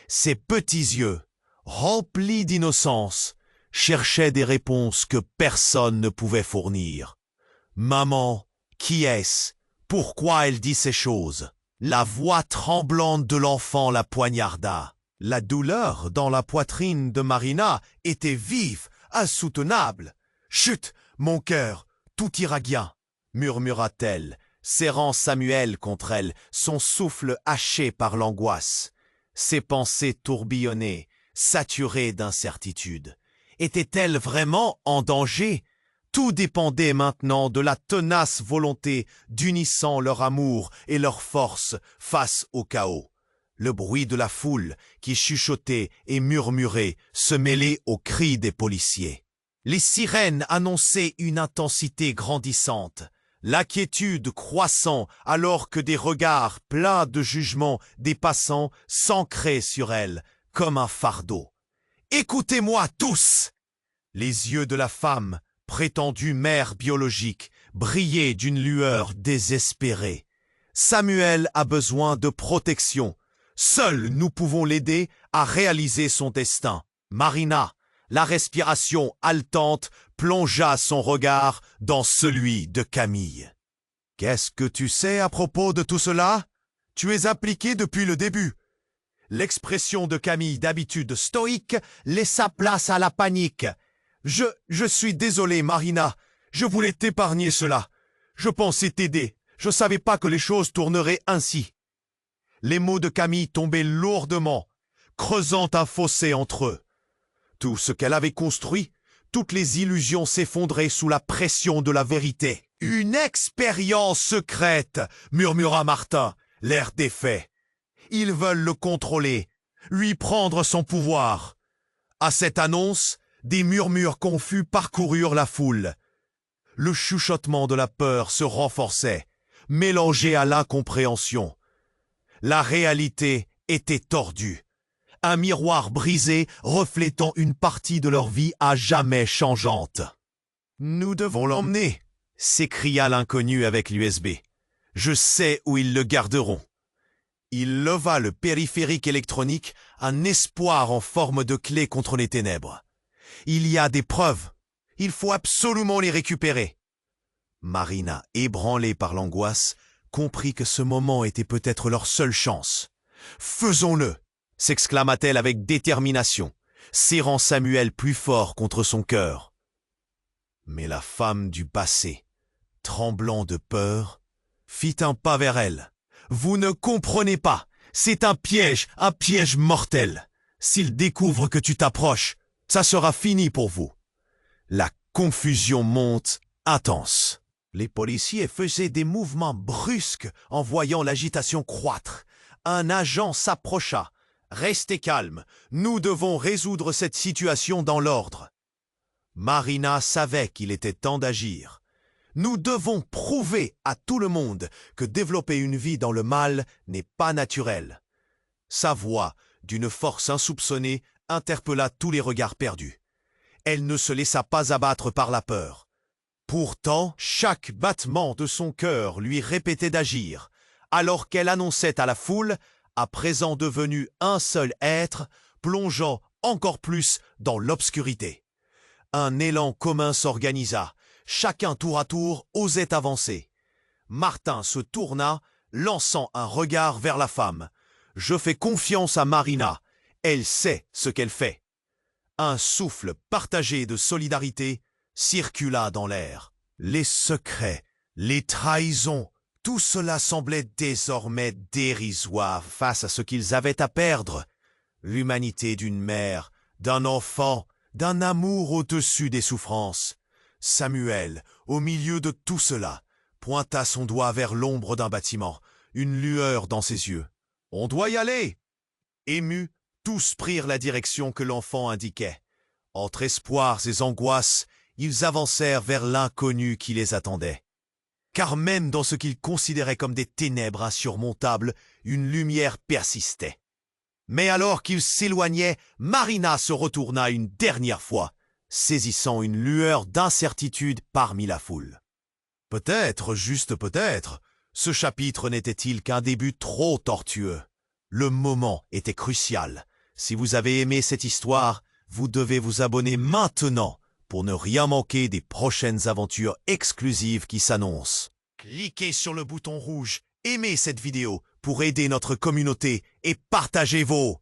Ses petits yeux, remplis d'innocence, cherchaient des réponses que personne ne pouvait fournir. « Maman, qui est-ce? Pourquoi elle dit ces choses ?» La voix tremblante de l'enfant la poignarda. La douleur dans la poitrine de Marina était vive, insoutenable. « Chut, mon cœur, tout ira bien !» murmura-t-elle, serrant Samuel contre elle, son souffle haché par l'angoisse. Ses pensées tourbillonnaient, saturées d'incertitude. Était-elle vraiment en danger? Tout dépendait maintenant de la tenace volonté d'unissant leur amour et leur force face au chaos. Le bruit de la foule qui chuchotait et murmurait se mêlait aux cris des policiers. Les sirènes annonçaient une intensité grandissante, l'inquiétude croissant alors que des regards pleins de jugement des passants s'ancraient sur elle comme un fardeau. « Écoutez-moi tous !» Les yeux de la femme, prétendue mère biologique, brillaient d'une lueur désespérée. Samuel a besoin de protection. Seuls nous pouvons l'aider à réaliser son destin. Marina, la respiration haletante, plongea son regard dans celui de Camille. « Qu'est-ce que tu sais à propos de tout cela? Tu es impliqué depuis le début. » L'expression de Camille, d'habitude stoïque, laissa place à la panique. « Je suis désolé, Marina. Je voulais t'épargner cela. Je pensais t'aider. Je savais pas que les choses tourneraient ainsi. » Les mots de Camille tombaient lourdement, creusant un fossé entre eux. Tout ce qu'elle avait construit, toutes les illusions s'effondraient sous la pression de la vérité. « Une expérience secrète !» murmura Martin, l'air défait. « Ils veulent le contrôler, lui prendre son pouvoir. » À cette annonce, des murmures confus parcoururent la foule. Le chuchotement de la peur se renforçait, mélangé à l'incompréhension. La réalité était tordue. Un miroir brisé reflétant une partie de leur vie à jamais changeante. « Nous devons l'emmener !» s'écria l'inconnu avec l'USB. « Je sais où ils le garderont. » Il leva le périphérique électronique, un espoir en forme de clé contre les ténèbres. « Il y a des preuves. Il faut absolument les récupérer. » Marina, ébranlée par l'angoisse, comprit que ce moment était peut-être leur seule chance. « Faisons-le !» s'exclama-t-elle avec détermination, serrant Samuel plus fort contre son cœur. Mais la femme du passé, tremblant de peur, fit un pas vers elle. « Vous ne comprenez pas, c'est un piège mortel. S'il découvre que tu t'approches, ça sera fini pour vous. » La confusion monte, intense. Les policiers faisaient des mouvements brusques en voyant l'agitation croître. Un agent s'approcha. « Restez calme, nous devons résoudre cette situation dans l'ordre. » Marina savait qu'il était temps d'agir. « Nous devons prouver à tout le monde que développer une vie dans le mal n'est pas naturel. » Sa voix, d'une force insoupçonnée, interpella tous les regards perdus. Elle ne se laissa pas abattre par la peur. Pourtant, chaque battement de son cœur lui répétait d'agir, alors qu'elle annonçait à la foule, à présent devenu un seul être, plongeant encore plus dans l'obscurité. Un élan commun s'organisa, chacun tour à tour osait avancer. Martin se tourna, lançant un regard vers la femme. « Je fais confiance à Marina, elle sait ce qu'elle fait. » Un souffle partagé de solidarité circula dans l'air. Les secrets, les trahisons, tout cela semblait désormais dérisoire face à ce qu'ils avaient à perdre. L'humanité d'une mère, d'un enfant, d'un amour au-dessus des souffrances. Samuel, au milieu de tout cela, pointa son doigt vers l'ombre d'un bâtiment, une lueur dans ses yeux. « On doit y aller !» Émus, tous prirent la direction que l'enfant indiquait. Entre espoirs et angoisses, ils avancèrent vers l'inconnu qui les attendait. Car même dans ce qu'ils considéraient comme des ténèbres insurmontables, une lumière persistait. Mais alors qu'ils s'éloignaient, Marina se retourna une dernière fois, saisissant une lueur d'incertitude parmi la foule. Peut-être, juste peut-être, ce chapitre n'était-il qu'un début trop tortueux. Le moment était crucial. Si vous avez aimé cette histoire, vous devez vous abonner maintenant pour ne rien manquer des prochaines aventures exclusives qui s'annoncent. Cliquez sur le bouton rouge, aimez cette vidéo pour aider notre communauté et partagez vos